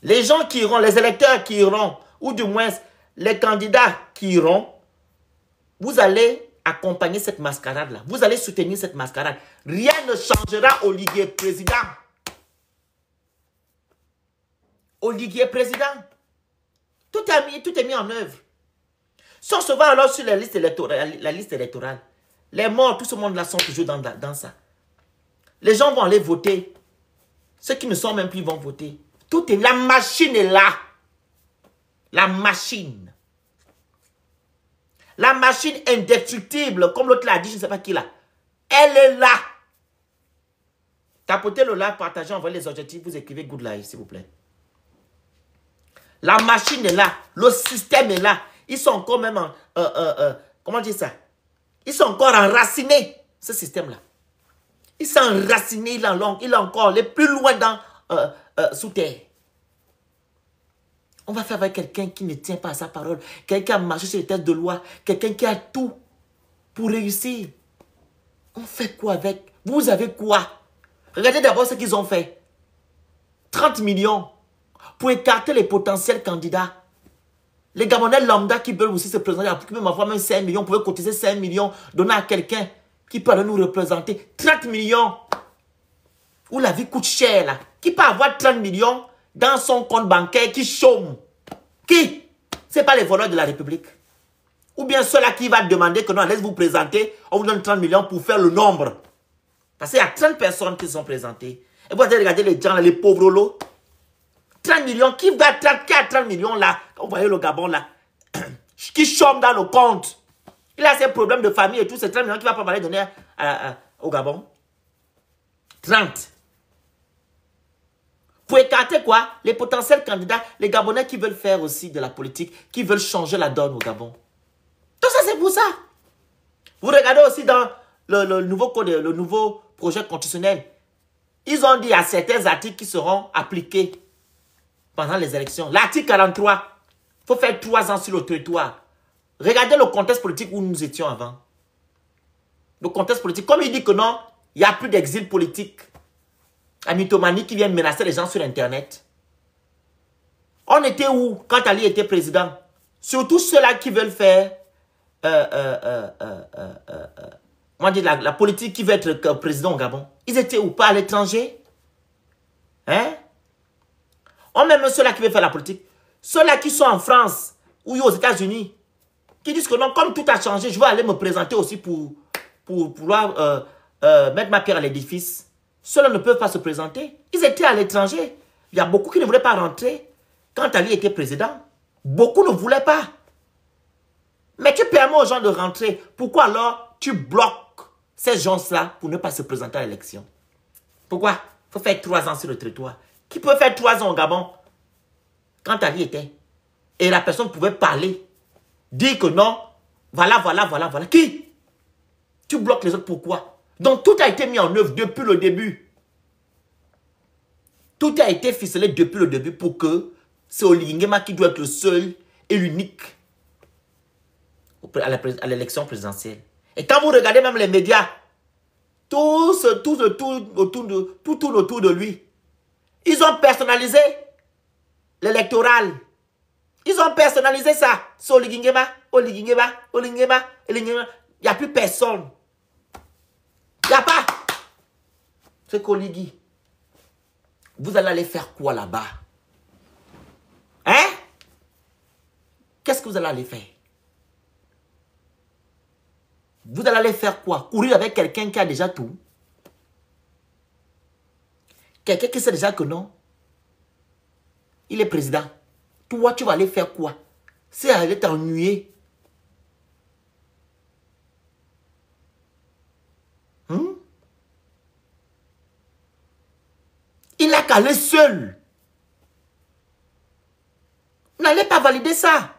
Les gens qui iront, les électeurs qui iront, ou du moins les candidats qui iront, vous allez accompagner cette mascarade-là. Vous allez soutenir cette mascarade. Rien ne changera. Oligui est président. Oligui est président. Tout est mis en œuvre. Si on se va alors sur la liste électorale, les morts, tout ce monde-là sont toujours dans ça. Les gens vont aller voter. Ceux qui ne sont même plus vont voter. Tout est, la machine est là. La machine. La machine indestructible, comme l'autre l'a dit, je ne sais pas qui là. Elle est là. Tapotez le like, partagez, envoyez les objectifs, vous écrivez good life, s'il vous plaît. La machine est là. Le système est là. Ils sont encore même comment dire ça? Ils sont encore enracinés, ce système-là. Ils sont enracinés, il est encore les plus loin sous terre. On va faire avec quelqu'un qui ne tient pas à sa parole. Quelqu'un qui a marché sur les textes de loi. Quelqu'un qui a tout pour réussir. On fait quoi avec? Vous avez quoi? Regardez d'abord ce qu'ils ont fait. 30 millions. pour écarter les potentiels candidats. Les Gabonais lambda qui veulent aussi se présenter, qui même avoir même 5 millions, pouvaient cotiser 5 millions, donner à quelqu'un qui peut aller nous représenter. 30 millions. Où la vie coûte cher là. Qui peut avoir 30 millions dans son compte bancaire qui chôme? Qui? Ce n'est pas les voleurs de la République. Ou bien ceux-là qui va demander que non, laisse vous présenter, on vous donne 30 millions pour faire le nombre. Parce qu'il y a 30 personnes qui sont présentées. Et vous allez regarder les gens, là, les pauvres lots. 30 millions, qui a 30 millions là? Vous voyez le Gabon là, qui chôme dans le compte. Il a ses problèmes de famille et tout, c'est 30 millions qui va pas aller donner au Gabon. 30. Pour écarter quoi? Les potentiels candidats, les Gabonais qui veulent faire aussi de la politique, qui veulent changer la donne au Gabon. Tout ça, c'est pour ça. Vous regardez aussi dans le nouveau code, le nouveau projet constitutionnel. Ils ont dit à certains articles qui seront appliqués pendant les élections. L'article 43, il faut faire 3 ans sur le territoire. Regardez le contexte politique où nous étions avant. Le contexte politique, comme il dit que non, il n'y a plus d'exil politique. La mythomanie qui vient menacer les gens sur Internet. On était où quand Ali était président? Surtout ceux-là qui veulent faire on dit la politique qui veut être président au Gabon. Ils étaient où? Pas à l'étranger? Hein? On même ceux-là qui veulent faire la politique. Ceux-là qui sont en France ou aux États-Unis, qui disent que non, comme tout a changé, je vais aller me présenter aussi pour pouvoir mettre ma pierre à l'édifice. Ceux-là ne peuvent pas se présenter. Ils étaient à l'étranger. Il y a beaucoup qui ne voulaient pas rentrer quand Ali était président. Beaucoup ne voulaient pas. Mais tu permets aux gens de rentrer. Pourquoi alors tu bloques ces gens-là pour ne pas se présenter à l'élection? Pourquoi? Il faut faire 3 ans sur le territoire. Qui peut faire 3 ans au Gabon quand Ali était? Et la personne pouvait parler. Dire que non. Voilà. Qui? Tu bloques les autres, pourquoi? Donc tout a été mis en œuvre depuis le début. Tout a été ficelé depuis le début pour que c'est Oligui Nguema qui doit être le seul et l'unique à l'élection présidentielle. Et quand vous regardez même les médias, tout tourne autour de lui. Ils ont personnalisé l'électoral. Ils ont personnalisé ça. C'est Oligui Nguema. Il n'y a plus personne. Il n'y a pas. C'est qu'Oligui. Vous allez aller faire quoi là-bas? Hein? Qu'est-ce que vous allez aller faire? Vous allez aller faire quoi? Courir avec quelqu'un qui a déjà tout? Quelqu'un qui sait déjà que non? Il est président. Toi, tu vas aller faire quoi? C'est aller t'ennuyer. Il n'a qu'à aller seul. N'allez pas valider ça.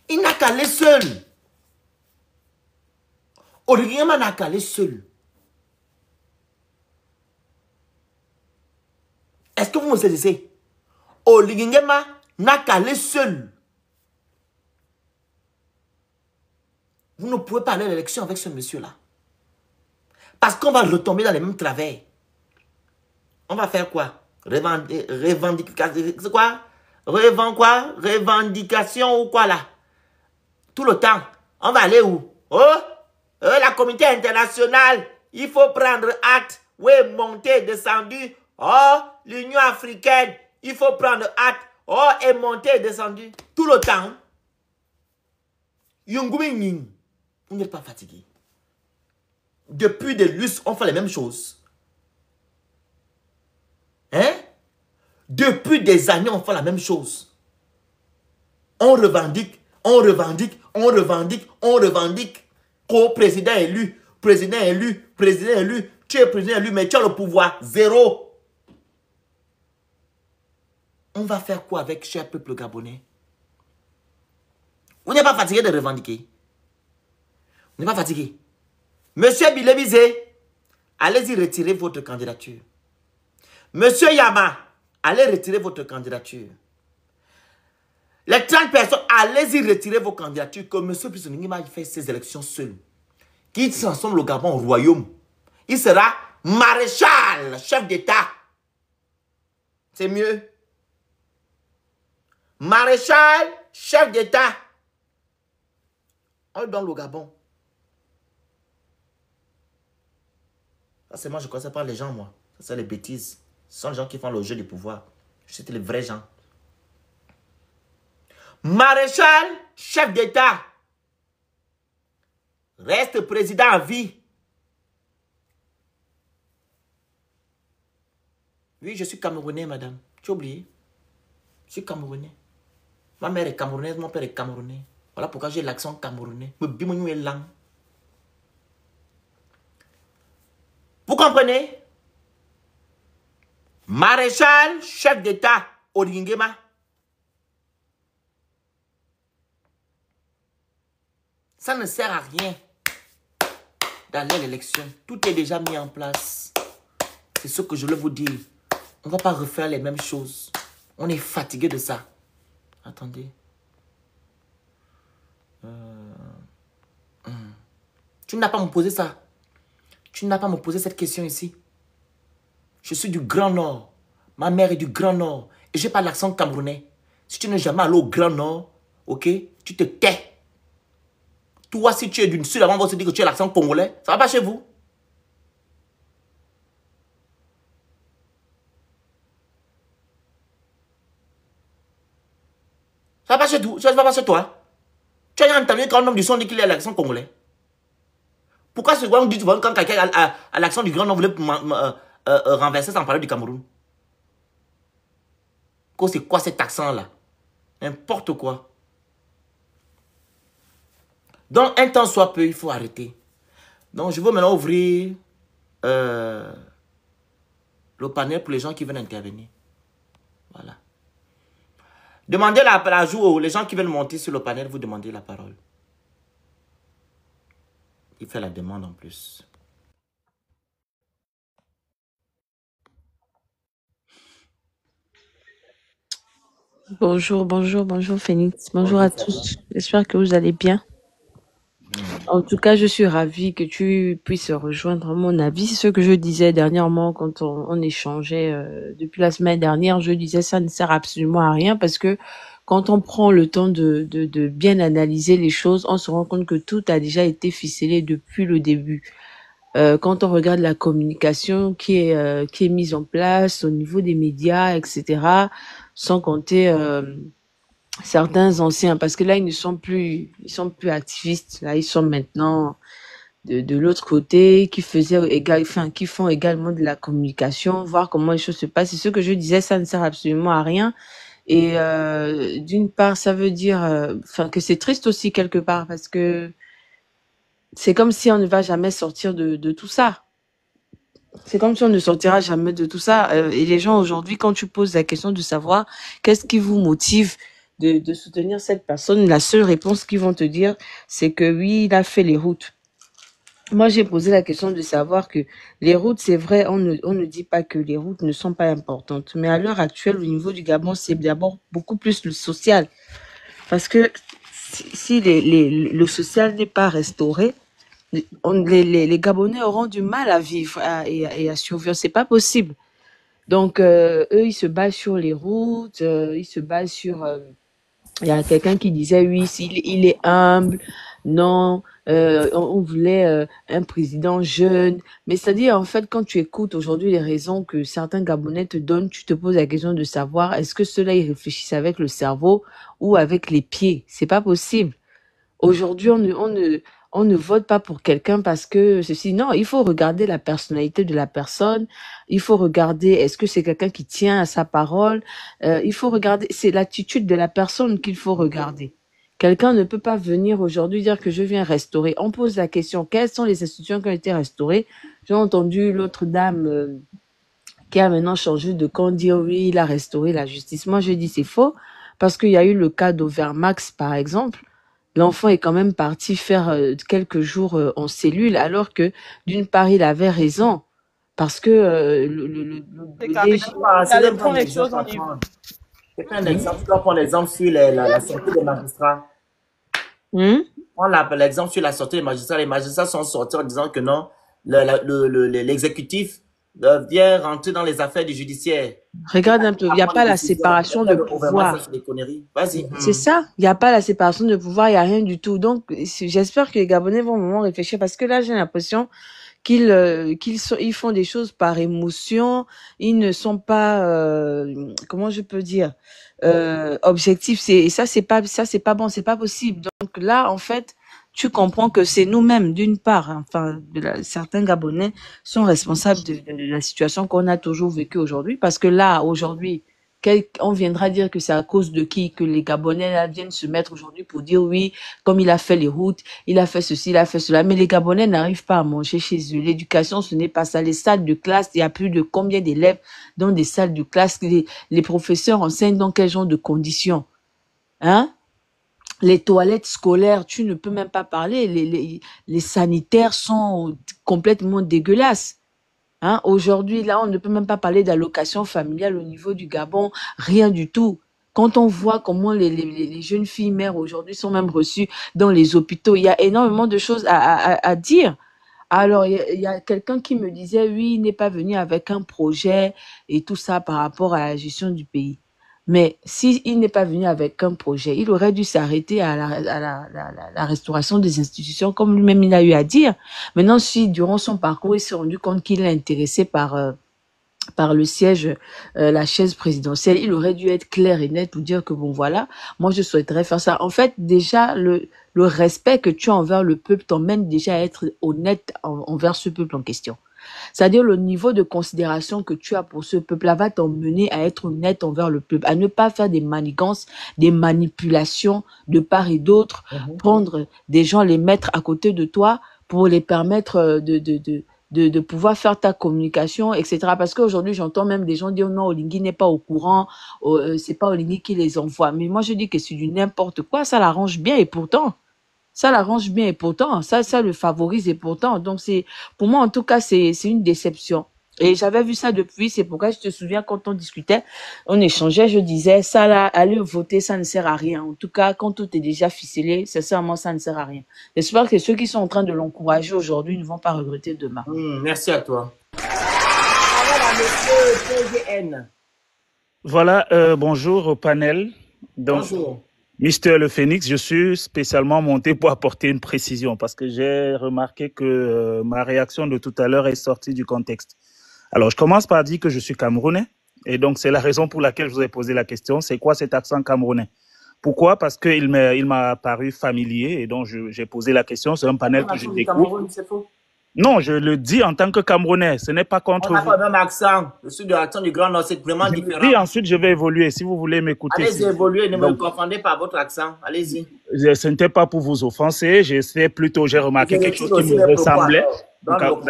Il n'a qu'à aller seul. Oligui Nguema n'a qu'à aller seul. Est-ce que vous me saisissez? Oligui Nguema n'a qu'à aller seul. Vous ne pouvez pas aller à l'élection avec ce monsieur-là. Parce qu'on va retomber dans les mêmes travers. On va faire quoi? Revendication. C'est quoi? Revendication ou quoi là? Tout le temps. On va aller où? La communauté internationale. Il faut prendre acte. Oui, monter, descendu. L'Union africaine. Il faut prendre acte. Et monter, descendu. Tout le temps. Vous n'êtes pas fatigué. Depuis des lustres, on fait les mêmes choses. Hein? Depuis des années, on fait la même chose. On revendique. Co-président élu, tu es président élu, mais tu as le pouvoir. 0. On va faire quoi avec cher peuple gabonais? Vous n'êtes pas fatigué de revendiquer? Vous n'êtes pas fatigué? Monsieur Bilebizé, allez-y retirer votre candidature. Monsieur Yama, allez retirer votre candidature. Les 30 personnes, allez-y retirer vos candidatures. Que monsieur Oligui Nguema fait ses élections seul. Qu'il transforme le Gabon en royaume. Il sera Maréchal, chef d'État. C'est mieux. Maréchal, chef d'État. On donne le Gabon. Ça, c'est moi, je ne connais pas les gens, moi. Ça, c'est les bêtises. Ce sont les gens qui font le jeu du pouvoir. C'était les vrais gens. Maréchal, chef d'État. Reste président à vie. Oui, je suis Camerounais, madame. Tu as oublié? Je suis Camerounais. Ma mère est camerounaise, mon père est camerounais. Voilà pourquoi j'ai l'accent camerounais. Vous comprenez? Maréchal, chef d'État, Olingema. Ça ne sert à rien d'aller à l'élection. Tout est déjà mis en place. C'est ce que je voulais vous dire. On ne va pas refaire les mêmes choses. On est fatigué de ça. Attendez. Tu n'as pas à me poser ça. Tu n'as pas à me poser cette question ici. Je suis du Grand Nord. Ma mère est du Grand Nord. Et je n'ai pas l'accent camerounais. Si tu n'es jamais allé au Grand Nord, ok, tu te tais. Toi, si tu es d'une sud, on va se dire que tu as l'accent congolais. Ça va pas chez vous? Ça va pas chez toi? Ça va pas chez toi? Tu as entendu quand un homme du son dit qu'il a l'accent congolais? Pourquoi ce qu'on dit quand quelqu'un a l'accent du Grand Nord voulait renverser sans parler du Cameroun? C'est quoi cet accent-là? N'importe quoi. Donc, un temps soit peu, il faut arrêter. Donc, je veux maintenant ouvrir le panel pour les gens qui veulent intervenir. Voilà. Demandez la joue, les gens qui veulent monter sur le panel, vous demandez la parole. Il fait la demande en plus. Bonjour Phoenix. Bonjour à tous. J'espère que vous allez bien. En tout cas, je suis ravie que tu puisses rejoindre mon avis. C'est ce que je disais dernièrement quand on échangeait depuis la semaine dernière. Je disais ça ne sert absolument à rien parce que quand on prend le temps de bien analyser les choses, on se rend compte que tout a déjà été ficelé depuis le début. Quand on regarde la communication qui est mise en place au niveau des médias, etc., sans compter certains anciens, parce que là ils sont plus activistes, là ils sont maintenant de l'autre côté, qui font également de la communication, voir comment les choses se passent. C'est ce que je disais, ça ne sert absolument à rien. Et d'une part, ça veut dire, que c'est triste aussi quelque part, parce que c'est comme si on ne va jamais sortir de tout ça. C'est comme si on ne sortira jamais de tout ça. Et les gens aujourd'hui, quand tu poses la question de savoir qu'est-ce qui vous motive de soutenir cette personne, la seule réponse qu'ils vont te dire, c'est que oui, il a fait les routes. Moi, j'ai posé la question de savoir que les routes, c'est vrai, on ne dit pas que les routes ne sont pas importantes. Mais à l'heure actuelle, au niveau du Gabon, c'est d'abord beaucoup plus le social. Parce que si le social n'est pas restauré, les Gabonais auront du mal à vivre et à survivre. C'est pas possible. Donc, eux, ils se basent sur les routes, ils se basent sur... il y a quelqu'un qui disait, oui, il est humble, non, on voulait un président jeune. Mais c'est-à-dire, en fait, quand tu écoutes aujourd'hui les raisons que certains Gabonais te donnent, tu te poses la question de savoir, est-ce que ceux-là, ils réfléchissent avec le cerveau ou avec les pieds? C'est pas possible. Aujourd'hui, on ne vote pas pour quelqu'un parce que ceci. Non, il faut regarder la personnalité de la personne. Il faut regarder, est-ce que c'est quelqu'un qui tient à sa parole? Il faut regarder, c'est l'attitude de la personne qu'il faut regarder. Quelqu'un ne peut pas venir aujourd'hui dire que je viens restaurer. On pose la question, quelles sont les institutions qui ont été restaurées? J'ai entendu l'autre dame qui a maintenant changé de camp dire oui, il a restauré la justice. Moi, je dis c'est faux parce qu'il y a eu le cas d'Overmax, par exemple. L'enfant est quand même parti faire quelques jours en cellule, alors que d'une part, il avait raison. Parce que le DG... C'est un exemple, tu dois prendre l'exemple sur la sortie des magistrats. On l'appelle l'exemple sur la sortie des magistrats. Les magistrats sont sortis en disant que non, l'exécutif vient rentrer dans les affaires du judiciaire. Regarde un peu, il n'y a pas la séparation de pouvoir. Vas-y. C'est ça, il n'y a pas la séparation de pouvoir, il n'y a rien du tout. Donc, j'espère que les Gabonais vont vraiment réfléchir parce que là, j'ai l'impression qu'ils font des choses par émotion, ils ne sont pas comment je peux dire objectifs. Ça c'est pas bon, c'est pas possible. Donc là en fait tu comprends que c'est nous-mêmes d'une part, enfin certains Gabonais sont responsables de la situation qu'on a toujours vécue aujourd'hui, parce que là aujourd'hui on viendra dire que c'est à cause de qui que les Gabonais là viennent se mettre aujourd'hui pour dire oui, comme il a fait les routes, il a fait ceci, il a fait cela. Mais les Gabonais n'arrivent pas à manger chez eux. L'éducation, ce n'est pas ça. Les salles de classe, il y a plus de combien d'élèves dans des salles de classe. Les professeurs enseignent dans quel genre de conditions, hein? Les toilettes scolaires, tu ne peux même pas parler. Les sanitaires sont complètement dégueulasses. Hein, aujourd'hui, là, on ne peut même pas parler d'allocation familiale au niveau du Gabon, rien du tout. Quand on voit comment les jeunes filles mères aujourd'hui sont même reçues dans les hôpitaux, il y a énormément de choses à dire. Alors, il y a quelqu'un qui me disait, oui, il n'est pas venu avec un projet et tout ça par rapport à la gestion du pays. Mais s'il n'est pas venu avec un projet, il aurait dû s'arrêter à la restauration des institutions, comme lui-même il a eu à dire. Maintenant, si durant son parcours, il s'est rendu compte qu'il est intéressé par le siège, la chaise présidentielle, il aurait dû être clair et net pour dire que bon voilà, moi je souhaiterais faire ça. En fait, déjà le respect que tu as envers le peuple t'emmène déjà à être honnête envers ce peuple en question. C'est-à-dire le niveau de considération que tu as pour ce peuple-là va t'emmener à être honnête envers le peuple, à ne pas faire des manigances, des manipulations de part et d'autre, prendre des gens, les mettre à côté de toi pour les permettre de pouvoir faire ta communication, etc. Parce qu'aujourd'hui, j'entends même des gens dire non, Olingi n'est pas au courant, c'est pas Olingi qui les envoie. Mais moi, je dis que c'est du n'importe quoi, ça l'arrange bien et pourtant, ça l'arrange bien et pourtant, ça le favorise et pourtant. Donc pour moi en tout cas, c'est une déception. Et j'avais vu ça depuis, c'est pourquoi je te souviens quand on discutait, on échangeait, je disais, ça là, aller voter, ça ne sert à rien. En tout cas, quand tout est déjà ficelé, sincèrement, ça ne sert à rien. J'espère que ceux qui sont en train de l'encourager aujourd'hui ne vont pas regretter demain. Merci à toi. Voilà, bonjour au panel. Donc, bonjour. Mister Le Phénix, je suis spécialement monté pour apporter une précision parce que j'ai remarqué que ma réaction de tout à l'heure est sortie du contexte. Alors, je commence par dire que je suis camerounais et donc c'est la raison pour laquelle je vous ai posé la question. C'est quoi cet accent camerounais? Pourquoi? Parce qu'il m'a paru familier et donc j'ai posé la question. C'est un panel que je découvre. C'est faux. Non, je le dis en tant que Camerounais. Ce n'est pas contre vous. On n'a pas le même accent. Je suis de l'accent du Grand Nord, c'est vraiment différent. Et ensuite, je vais évoluer. Si vous voulez m'écouter. Allez-y, évoluer. Ne me confondez pas votre accent. Allez-y. Ce n'était pas pour vous offenser. J'ai remarqué quelque chose qui me ressemblait. D'accord.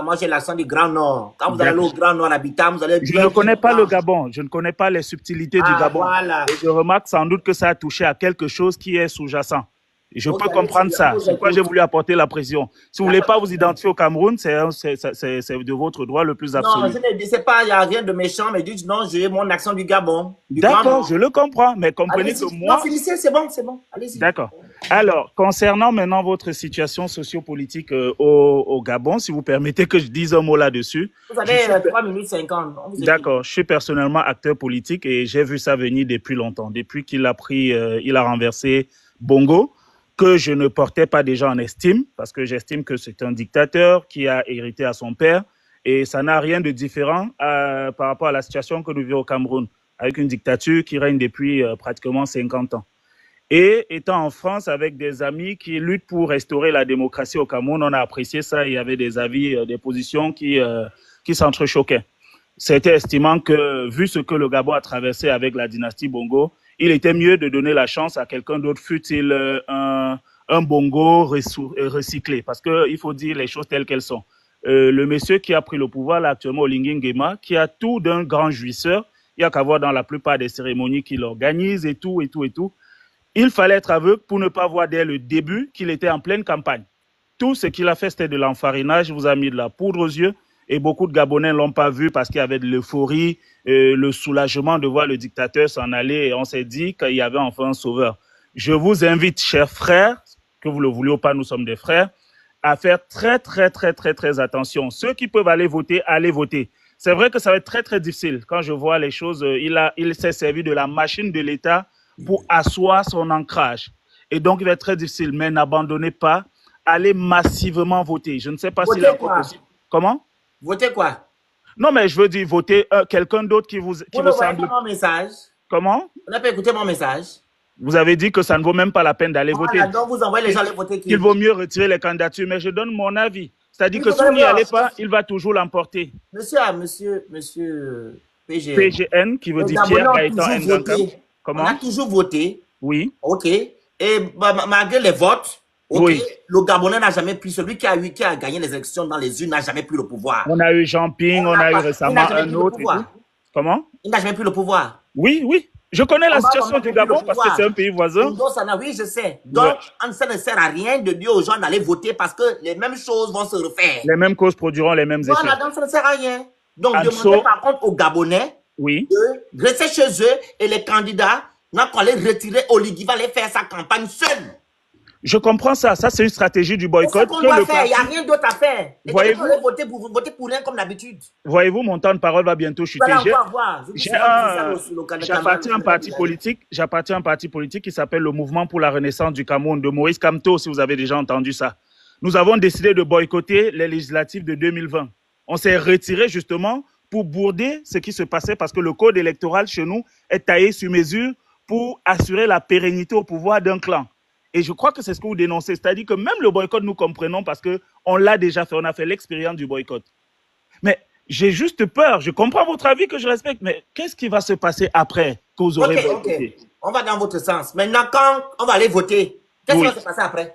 Moi, j'ai l'accent du Grand Nord. Quand vous allez au Grand Nord, l'habitant, vous allez... Je ne connais pas le Gabon. Je ne connais pas les subtilités du Gabon. Voilà. Et je remarque sans doute que ça a touché à quelque chose qui est sous-jacent. Je peux comprendre ça. C'est pourquoi j'ai voulu apporter la pression. Si vous ne voulez pas vous identifier au Cameroun, c'est de votre droit le plus absolu. Non, je ne sais pas, il n'y a rien de méchant, mais dites non, j'ai mon accent du Gabon. D'accord, je le comprends, mais comprenez que moi... Non, finissez, c'est bon. Allez-y. D'accord. Alors, concernant maintenant votre situation sociopolitique au Gabon, si vous permettez que je dise un mot là-dessus. Vous avez 3 minutes 50. D'accord, je suis personnellement acteur politique et j'ai vu ça venir depuis longtemps, depuis qu'il a il a renversé Bongo, que je ne portais pas déjà en estime, parce que j'estime que c'est un dictateur qui a hérité à son père, et ça n'a rien de différent par rapport à la situation que nous vivons au Cameroun, avec une dictature qui règne depuis pratiquement 50 ans. Et étant en France avec des amis qui luttent pour restaurer la démocratie au Cameroun, on a apprécié ça, il y avait des avis, des positions qui s'entrechoquaient. C'était estimant que, vu ce que le Gabon a traversé avec la dynastie Bongo, il était mieux de donner la chance à quelqu'un d'autre, fût-il un Bongo recyclé. Parce qu'il faut dire les choses telles qu'elles sont. Le monsieur qui a pris le pouvoir là, actuellement, Olingi Nguema, qui a tout d'un grand jouisseur, il n'y a qu'à voir dans la plupart des cérémonies qu'il organise et tout. Il fallait être aveugle pour ne pas voir dès le début qu'il était en pleine campagne. Tout ce qu'il a fait, c'était de l'enfarinage, il vous a mis de la poudre aux yeux. Et beaucoup de Gabonais ne l'ont pas vu parce qu'il y avait de l'euphorie, le soulagement de voir le dictateur s'en aller. Et on s'est dit qu'il y avait enfin un sauveur. Je vous invite, chers frères, que vous le voulez ou pas, nous sommes des frères, à faire très attention. Ceux qui peuvent aller voter, allez voter. C'est vrai que ça va être très difficile. Quand je vois les choses, il s'est servi de la machine de l'État pour asseoir son ancrage. Et donc, il va être très difficile. Mais n'abandonnez pas. Allez massivement voter. Je ne sais pas s'il est encore possible. Comment? Voter quoi? Non, mais je veux dire, voter quelqu'un d'autre qui vous semble... mon message. Comment? On n'a pas écouté mon message. Vous avez dit que ça ne vaut même pas la peine d'aller voter. Donc, vous envoyez les gens aller voter qui? Il vaut mieux retirer les candidatures. Mais je donne mon avis. C'est-à-dire que si vous n'y allez pas, il va toujours l'emporter. Monsieur PGN. PGN, qui veut dire Pierre Gaëtan Ngankam. Comment? On a toujours voté. Oui. OK. Et malgré les votes, OK, oui. Le Gabonais n'a jamais pris, celui qui a gagné les élections dans les urnes n'a jamais pris le pouvoir. On a eu Jean Ping, on a eu récemment un autre. Comment? Il n'a jamais pris le pouvoir. Oui. Je connais la situation du Gabon parce que c'est un pays voisin. Oui, je sais. Donc, ça ne sert à rien de dire aux gens d'aller voter parce que les mêmes choses vont se refaire. Les mêmes causes produiront les mêmes effets. Voilà, donc ça ne sert à rien. Donc, demandez par contre aux Gabonais de rester chez eux et les candidats n'ont qu'à les retirer. Oligui va aller faire sa campagne seul. Je comprends ça. Ça, c'est une stratégie du boycott. C'est ce qu'on doit faire. Il n'y a rien d'autre à faire. Voyez-vous, voter pour rien comme d'habitude. Voyez-vous, mon temps de parole va bientôt chuter. J'appartiens à un parti politique qui s'appelle le Mouvement pour la Renaissance du Cameroun, de Maurice Kamto, si vous avez déjà entendu ça. Nous avons décidé de boycotter les législatives de 2020. On s'est retiré justement pour bourder ce qui se passait parce que le code électoral chez nous est taillé sur mesure pour assurer la pérennité au pouvoir d'un clan. Et je crois que c'est ce que vous dénoncez. C'est-à-dire que même le boycott, nous comprenons parce qu'on l'a déjà fait. On a fait l'expérience du boycott. Mais j'ai juste peur. Je comprends votre avis que je respecte. Mais qu'est-ce qui va se passer après que vous aurez voté? On va dans votre sens. Maintenant, quand on va aller voter, qu'est-ce qui va se passer après?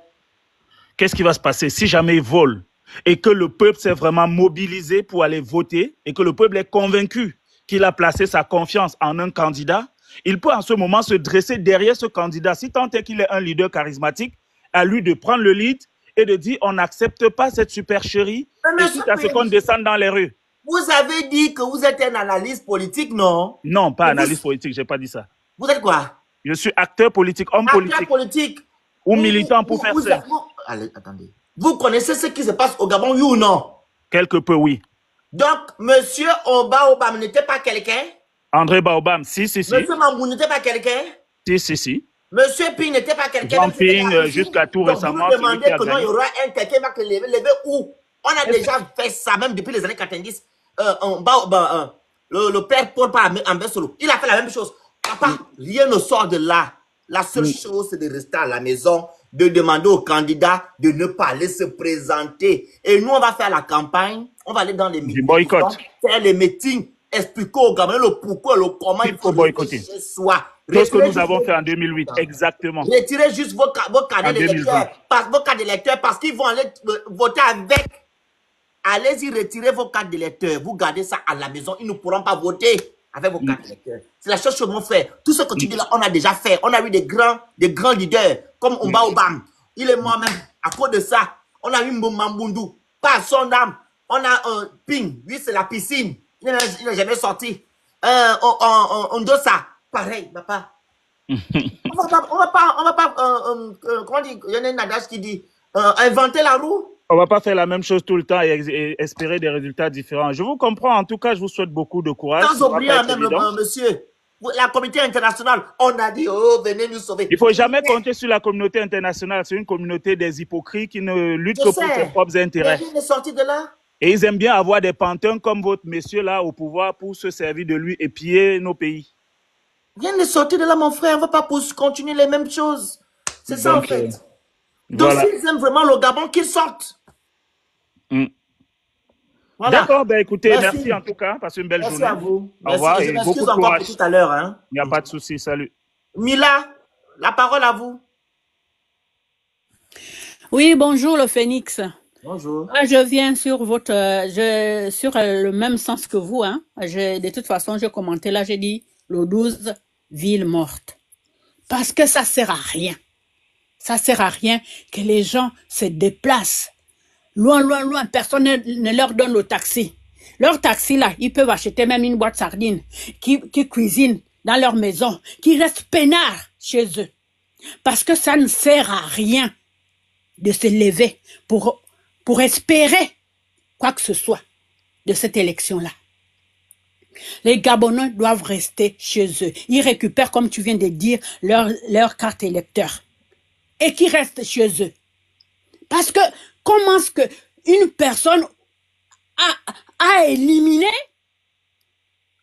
Qu'est-ce qui va se passer si jamais ils volent et que le peuple s'est vraiment mobilisé pour aller voter et que le peuple est convaincu qu'il a placé sa confiance en un candidat? Il peut en ce moment se dresser derrière ce candidat. Si tant est qu'il est un leader charismatique, à lui de prendre le lead et de dire on n'accepte pas cette supercherie et quitte à ce qu'on descende dans les rues. Vous avez dit que vous êtes un analyste politique, non? Non, pas analyste politique, je n'ai pas dit ça. Vous êtes quoi? Je suis acteur politique, homme politique. Acteur politique. Ou militant pour faire ça. Allez, attendez. Vous connaissez ce qui se passe au Gabon, oui ou non? Quelque peu, oui. Donc, monsieur Obama n'était pas quelqu'un? André Baobam, si. Monsieur Mambou n'était pas quelqu'un? Si. Monsieur Ping n'était pas quelqu'un? Jean Ping, jusqu'à tout récemment. Vous me demandez comment il y aura quelqu'un qui va te lever où? On a déjà fait ça, même depuis les années 90. Le père Paul Ambessolo, il a fait la même chose. Papa, rien ne sort de là. La seule chose, c'est de rester à la maison, de demander aux candidats de ne pas aller se présenter. Et nous, on va faire la campagne, on va aller dans les meetings, faire les meetings, expliquer aux gamins le pourquoi, le comment il faut boycotter. Chez soi. C'est ce que nous avons fait en 2008, exactement. Retirez juste vos cartes d'électeurs parce qu'ils vont aller voter avec. Allez-y, retirez vos cartes d'électeurs. Vous gardez ça à la maison. Ils ne pourront pas voter avec vos cartes d'électeurs. C'est la chose que mon frère. Tout ce que tu dis là, on a déjà fait. On a eu des grands leaders comme Omba Obam. Il est moi-même. À cause de ça, on a eu Mbambundu. Pas son âme. On a un Ping. Lui, c'est la piscine. Il n'est jamais sorti. On doit ça. Pareil, papa. On va pas, comment dire, il y en a un adage qui dit, inventer la roue. On ne va pas faire la même chose tout le temps et espérer des résultats différents. Je vous comprends. En tout cas, je vous souhaite beaucoup de courage. Sans oublier même, monsieur, la communauté internationale, on a dit, oh, venez nous sauver. Il ne faut jamais compter sur la communauté internationale. C'est une communauté des hypocrites qui ne lutte que pour ses propres intérêts. Rien n'est sorti de là. Et ils aiment bien avoir des pantins comme votre monsieur là au pouvoir pour se servir de lui et piller nos pays. Rien n'est sorti de là, mon frère. On ne va pas continuer les mêmes choses. C'est ça, en fait. Donc, voilà. S'ils aiment vraiment le Gabon, qu'ils sortent. Voilà. D'accord, ben écoutez, merci en tout cas. Passez une belle journée. Merci à vous. Au revoir et beaucoup de courage. Tout à l'heure. Hein. Il n'y a pas de souci, salut. Mila, la parole à vous. Oui, bonjour le Phénix. Bonjour. Je viens sur sur le même sens que vous. Hein. De toute façon, je commentais là, j'ai dit le 12 villes mortes. Parce que ça sert à rien. Ça sert à rien que les gens se déplacent. Loin, personne ne leur donne le taxi. Leur taxi là, ils peuvent acheter même une boîte sardine qui cuisine dans leur maison, qui reste peinard chez eux. Parce que ça ne sert à rien de se lever pour pour espérer quoi que ce soit de cette élection-là. Les Gabonais doivent rester chez eux. Ils récupèrent, comme tu viens de dire, leur carte électeur. Et qu'ils restent chez eux. Parce que comment est-ce qu'une personne a éliminé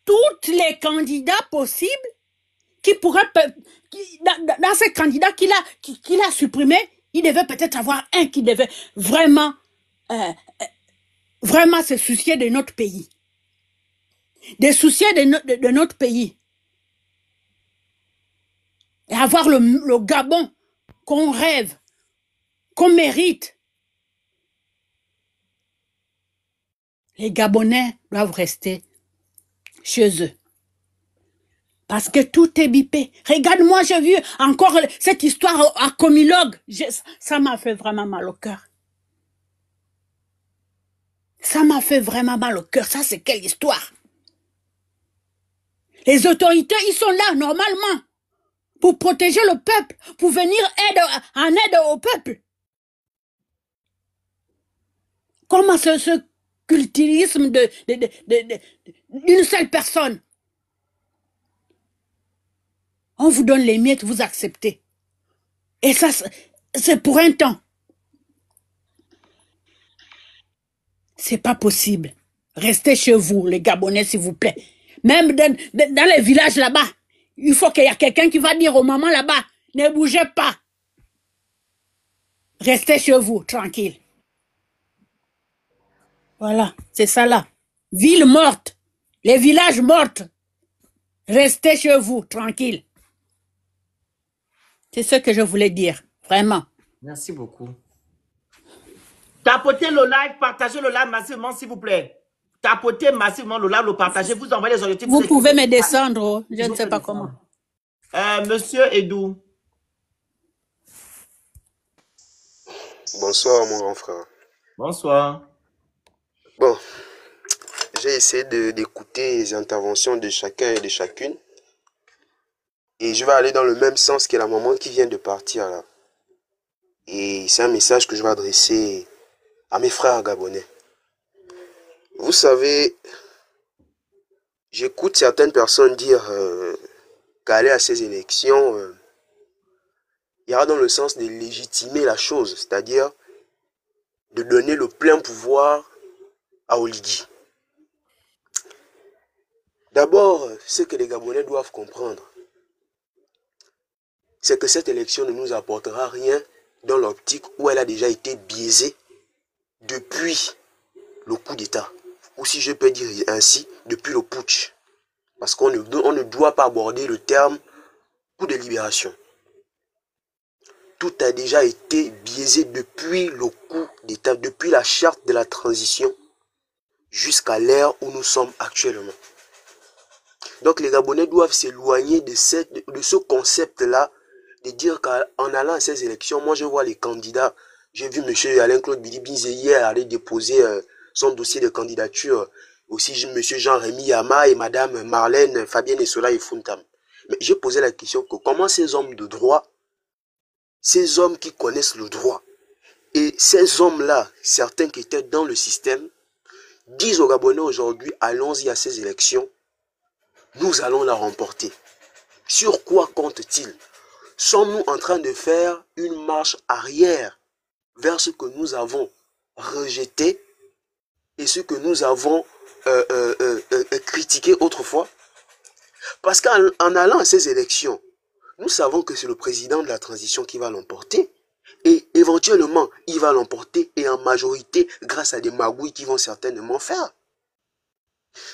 tous les candidats possibles qui pourraient... Dans ces candidats qu'il a supprimés, il devait peut-être avoir un qui devait vraiment se soucier de notre pays. Des soucier de notre pays. Et avoir le Gabon qu'on rêve, qu'on mérite. Les Gabonais doivent rester chez eux. Parce que tout est bipé. Regarde-moi, j'ai vu encore cette histoire à Comilogue. Ça m'a fait vraiment mal au cœur. Ça m'a fait vraiment mal au cœur. Ça, c'est quelle histoire? Les autorités, ils sont là, normalement, pour protéger le peuple, pour venir en aide au peuple. Comment ce culturisme d'une seule personne? On vous donne les miettes, vous acceptez. Et ça, c'est pour un temps. C'est pas possible. Restez chez vous, les Gabonais, s'il vous plaît. Même dans les villages là-bas, il faut qu'il y ait quelqu'un qui va dire aux mamans là-bas, ne bougez pas. Restez chez vous, tranquille. Voilà, c'est ça là. Ville morte, les villages mortes. Restez chez vous, tranquille. C'est ce que je voulais dire, vraiment. Merci beaucoup. Tapotez le live, partagez le live massivement, s'il vous plaît. Tapotez massivement le live, le partagez, vous envoyez les objectifs. Vous pouvez me descendre, je ne sais pas comment. Monsieur Edou. Bonsoir, mon grand frère. Bonsoir. Bon, j'ai essayé d'écouter les interventions de chacun et de chacune. Et je vais aller dans le même sens que la maman qui vient de partir là. Et c'est un message que je vais adresser à mes frères gabonais. Vous savez, j'écoute certaines personnes dire qu'aller à ces élections, il ira dans le sens de légitimer la chose, c'est-à-dire de donner le plein pouvoir à Oligui. D'abord, ce que les Gabonais doivent comprendre, c'est que cette élection ne nous apportera rien dans l'optique où elle a déjà été biaisée depuis le coup d'État. Ou si je peux dire ainsi, depuis le putsch. Parce qu'on ne doit pas aborder le terme coup de libération. Tout a déjà été biaisé depuis le coup d'État, depuis la charte de la transition jusqu'à l'ère où nous sommes actuellement. Donc les Gabonais doivent s'éloigner de ce concept-là, de dire qu'en allant à ces élections, moi je vois les candidats, j'ai vu M. Alain-Claude Bilibinze hier aller déposer son dossier de candidature, aussi M. Jean-Rémy Yama et Mme Marlène Fabienne Essola et Funtam. Mais j'ai posé la question que comment ces hommes de droit, ces hommes qui connaissent le droit, et ces hommes-là, certains qui étaient dans le système, disent aux Gabonais aujourd'hui, allons-y à ces élections, nous allons la remporter. Sur quoi compte-t-il? Sommes-nous en train de faire une marche arrière vers ce que nous avons rejeté et ce que nous avons critiqué autrefois? Parce qu'en allant à ces élections, nous savons que c'est le président de la transition qui va l'emporter. Et éventuellement, il va l'emporter et en majorité grâce à des magouilles qui vont certainement faire.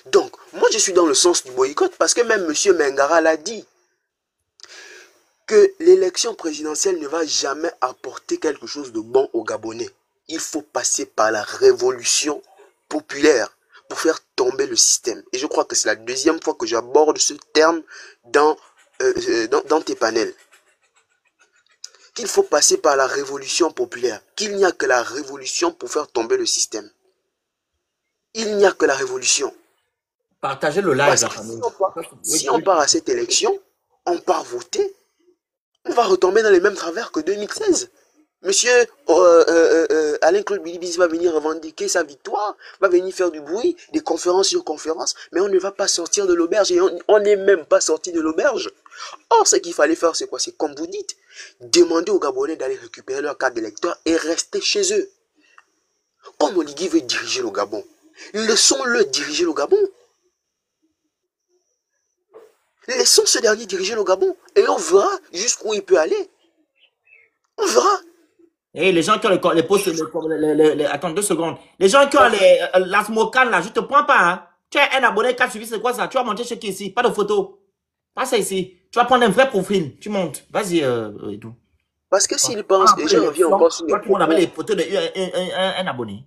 Donc, moi je suis dans le sens du boycott parce que même M. Mengara l'a dit. Que l'élection présidentielle ne va jamais apporter quelque chose de bon aux Gabonais. Il faut passer par la révolution populaire pour faire tomber le système. Et je crois que c'est la deuxième fois que j'aborde ce terme dans tes panels. Qu'il faut passer par la révolution populaire. Qu'il n'y a que la révolution pour faire tomber le système. Il n'y a que la révolution. Partagez le live. Si on part à cette élection, on part voter, on va retomber dans les mêmes travers que 2016. Monsieur Alain-Claude Bilibis va venir revendiquer sa victoire, va venir faire du bruit, des conférences sur conférences, mais on ne va pas sortir de l'auberge et on n'est même pas sorti de l'auberge. Or, ce qu'il fallait faire, c'est quoi? C'est comme vous dites, demander aux Gabonais d'aller récupérer leur carte d'électeur et rester chez eux. Comme Oligui veut diriger le Gabon, laissons-le diriger le Gabon. Laissons ce dernier diriger le Gabon et on verra jusqu'où il peut aller. On verra. Et les gens qui ont les postes, attends 2 secondes. Les gens qui ont la smocan là, je te prends pas. Hein. Tu as un abonné qui a suivi, c'est quoi ça? Tu vas monter chez qui ici? Pas de photo. Pas ça ici. Tu vas prendre un vrai profil. Tu montes. Vas-y, Edou. Parce que s'il pense, et je reviens encore sur les propos, les photos d'un abonné.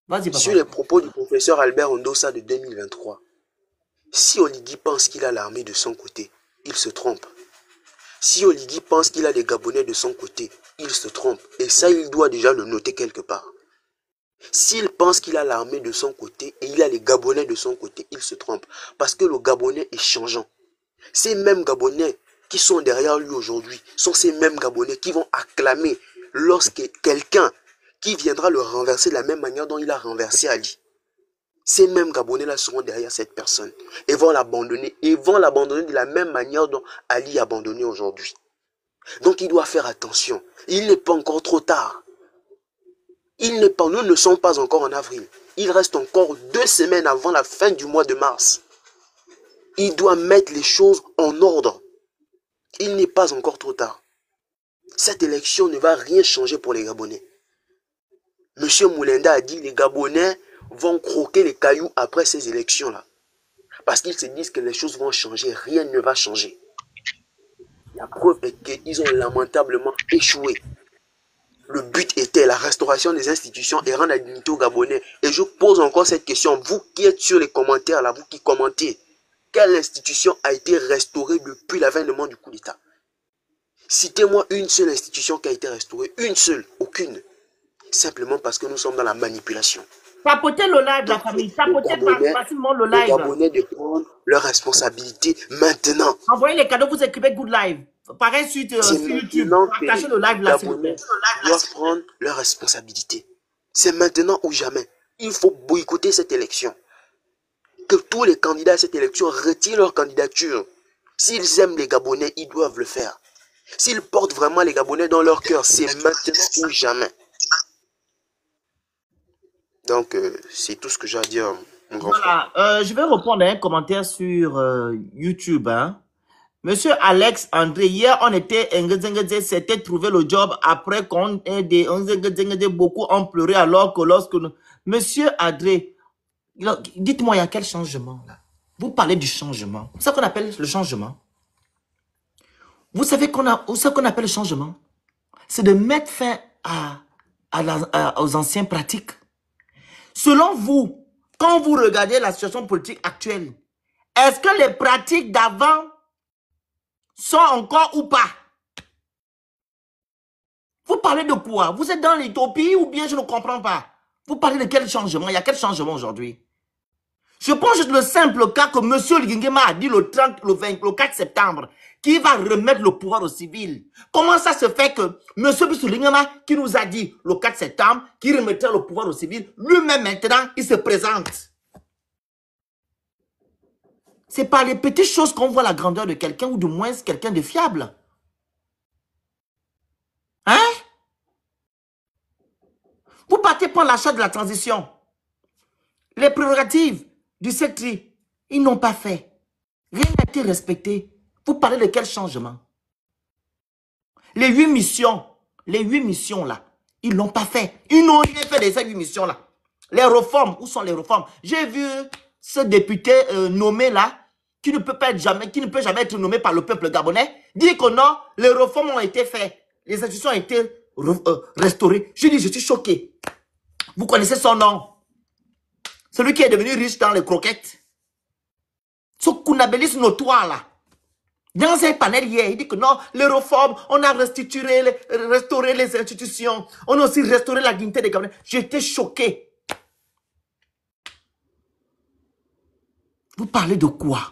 Vas-y, papa. Sur les propos du professeur Albert Ondossa de 2023. Si Oligui pense qu'il a l'armée de son côté, il se trompe. Si Oligui pense qu'il a les Gabonais de son côté, il se trompe. Et ça, il doit déjà le noter quelque part. S'il pense qu'il a l'armée de son côté et il a les Gabonais de son côté, il se trompe. Parce que le Gabonais est changeant. Ces mêmes Gabonais qui sont derrière lui aujourd'hui sont ces mêmes Gabonais qui vont acclamer lorsque quelqu'un qui viendra le renverser de la même manière dont il a renversé Ali. Ces mêmes Gabonais-là seront derrière cette personne et vont l'abandonner. Et vont l'abandonner de la même manière dont Ali a abandonné aujourd'hui. Donc il doit faire attention. Il n'est pas encore trop tard. Nous ne sommes pas encore en avril. Il reste encore 2 semaines avant la fin du mois de mars. Il doit mettre les choses en ordre. Il n'est pas encore trop tard. Cette élection ne va rien changer pour les Gabonais. Monsieur Moulenda a dit que les Gabonais vont croquer les cailloux après ces élections-là. Parce qu'ils se disent que les choses vont changer. Rien ne va changer. La preuve est qu'ils ont lamentablement échoué. Le but était la restauration des institutions et rendre la dignité aux Gabonais. Et je pose encore cette question. Vous qui êtes sur les commentaires, là, vous qui commentez, quelle institution a été restaurée depuis l'avènement du coup d'État? Citez-moi une seule institution qui a été restaurée. Une seule, aucune. Simplement parce que nous sommes dans la manipulation. Tapotez le live, la famille. Tapotez facilement le live. Les Gabonais de prendre leurs responsabilités maintenant. Envoyez les cadeaux, vous écrivez Good Live. Pareil sur YouTube. Partagez le live là, s'il vous plaît. Ils doivent prendre leurs responsabilités. C'est maintenant ou jamais. Il faut boycotter cette élection. Que tous les candidats à cette élection retirent leur candidature. S'ils aiment les Gabonais, ils doivent le faire. S'ils portent vraiment les Gabonais dans leur cœur, c'est maintenant ou jamais. Donc, c'est tout ce que j'ai à dire, mon grand frère. Je vais répondre à un commentaire sur YouTube. Hein. Monsieur Alex André, hier, on était, c'était trouver le job après qu'on ait beaucoup ont pleuré alors que lorsque nous... Monsieur André, dites-moi, il y a quel changement là? Vous parlez du changement. C'est ce qu'on appelle le changement. Vous savez ce qu'on appelle le changement? C'est de mettre fin aux anciennes pratiques. Selon vous, quand vous regardez la situation politique actuelle, est-ce que les pratiques d'avant sont encore ou pas? Vous parlez de quoi? Vous êtes dans l'utopie ou bien je ne comprends pas? Vous parlez de quel changement? Il y a quel changement aujourd'hui? Je prends juste le simple cas que M. Lingema a dit le 4 septembre qu'il va remettre le pouvoir aux civils. Comment ça se fait que M. Lingema qui nous a dit le 4 septembre qu'il remettrait le pouvoir aux civils, lui-même maintenant il se présente? C'est par les petites choses qu'on voit la grandeur de quelqu'un ou du moins quelqu'un de fiable. Hein? Vous partez pour l'achat de la transition. Les prérogatives du secteur, ils n'ont pas fait. Rien n'a été respecté. Vous parlez de quel changement? Les 8 missions là, ils n'ont pas fait. Ils n'ont rien fait de ces 8 missions là. Les réformes, où sont les réformes? J'ai vu ce député nommé là, qui ne peut jamais être nommé par le peuple gabonais, dire que non, les réformes ont été faites. Les institutions ont été restaurées. Je dis, je suis choqué. Vous connaissez son nom? Celui qui est devenu riche dans les croquettes. Ce Kounabélis notoire là. Dans un panel hier, il dit que non, les réformes, on a restauré les institutions. On a aussi restauré la dignité des Gabonais. J'étais choqué. Vous parlez de quoi?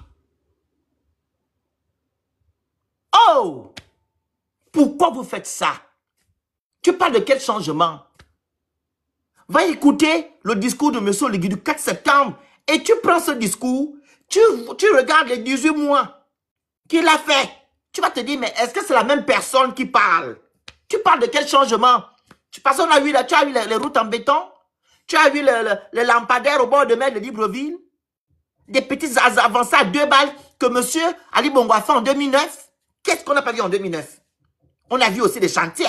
Oh! Pourquoi vous faites ça? Tu parles de quel changement? Va écouter le discours de M. Oligui du 4 septembre et tu prends ce discours, tu regardes les 18 mois qu'il a fait. Tu vas te dire, mais est-ce que c'est la même personne qui parle? Tu parles de quel changement? Parce qu'on a vu, tu as vu les routes en béton? Tu as vu les lampadaires au bord de mer de Libreville? Des petites avancées à 2 balles que M. Ali Bongo a fait en 2009. Qu'est-ce qu'on n'a pas vu en 2009? On a vu aussi des chantiers.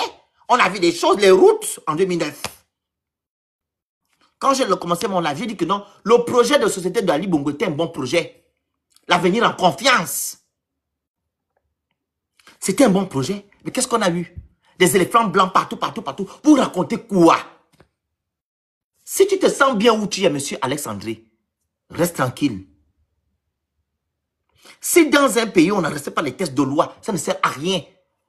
On a vu des choses, les routes en 2009. Quand j'ai commencé mon avis, j'ai dit que non, le projet de société de Ali Bongo était un bon projet. L'avenir en confiance. C'était un bon projet. Mais qu'est-ce qu'on a eu? Des éléphants blancs partout, partout, partout. Vous racontez quoi? Si tu te sens bien où tu es, monsieur Alexandre, reste tranquille. Si dans un pays, on ne respecte pas les tests de loi, ça ne sert à rien.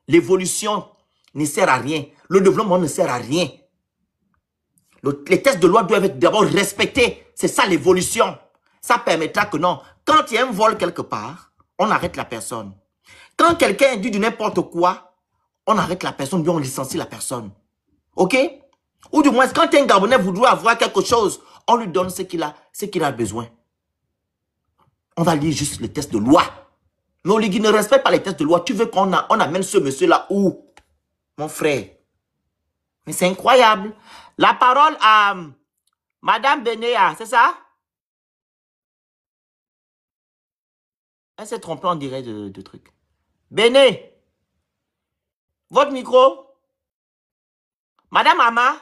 L'évolution ne sert à rien. Le développement ne sert à rien. Les tests de loi doivent être d'abord respectés. C'est ça l'évolution. Ça permettra que non, quand il y a un vol quelque part, on arrête la personne. Quand quelqu'un dit du n'importe quoi, on arrête la personne, bien on licencie la personne. Ok? Ou du moins, quand un Gabonais voudrait avoir quelque chose, on lui donne ce qu'il a besoin. On va lire juste les tests de loi. Mais Oligui ne respecte pas les tests de loi. Tu veux qu'on amène ce monsieur-là où? Mon frère. Mais c'est incroyable. La parole à Madame Benéa, c'est ça? Elle s'est trompée en direct de truc. Béné, votre micro? Madame Ama?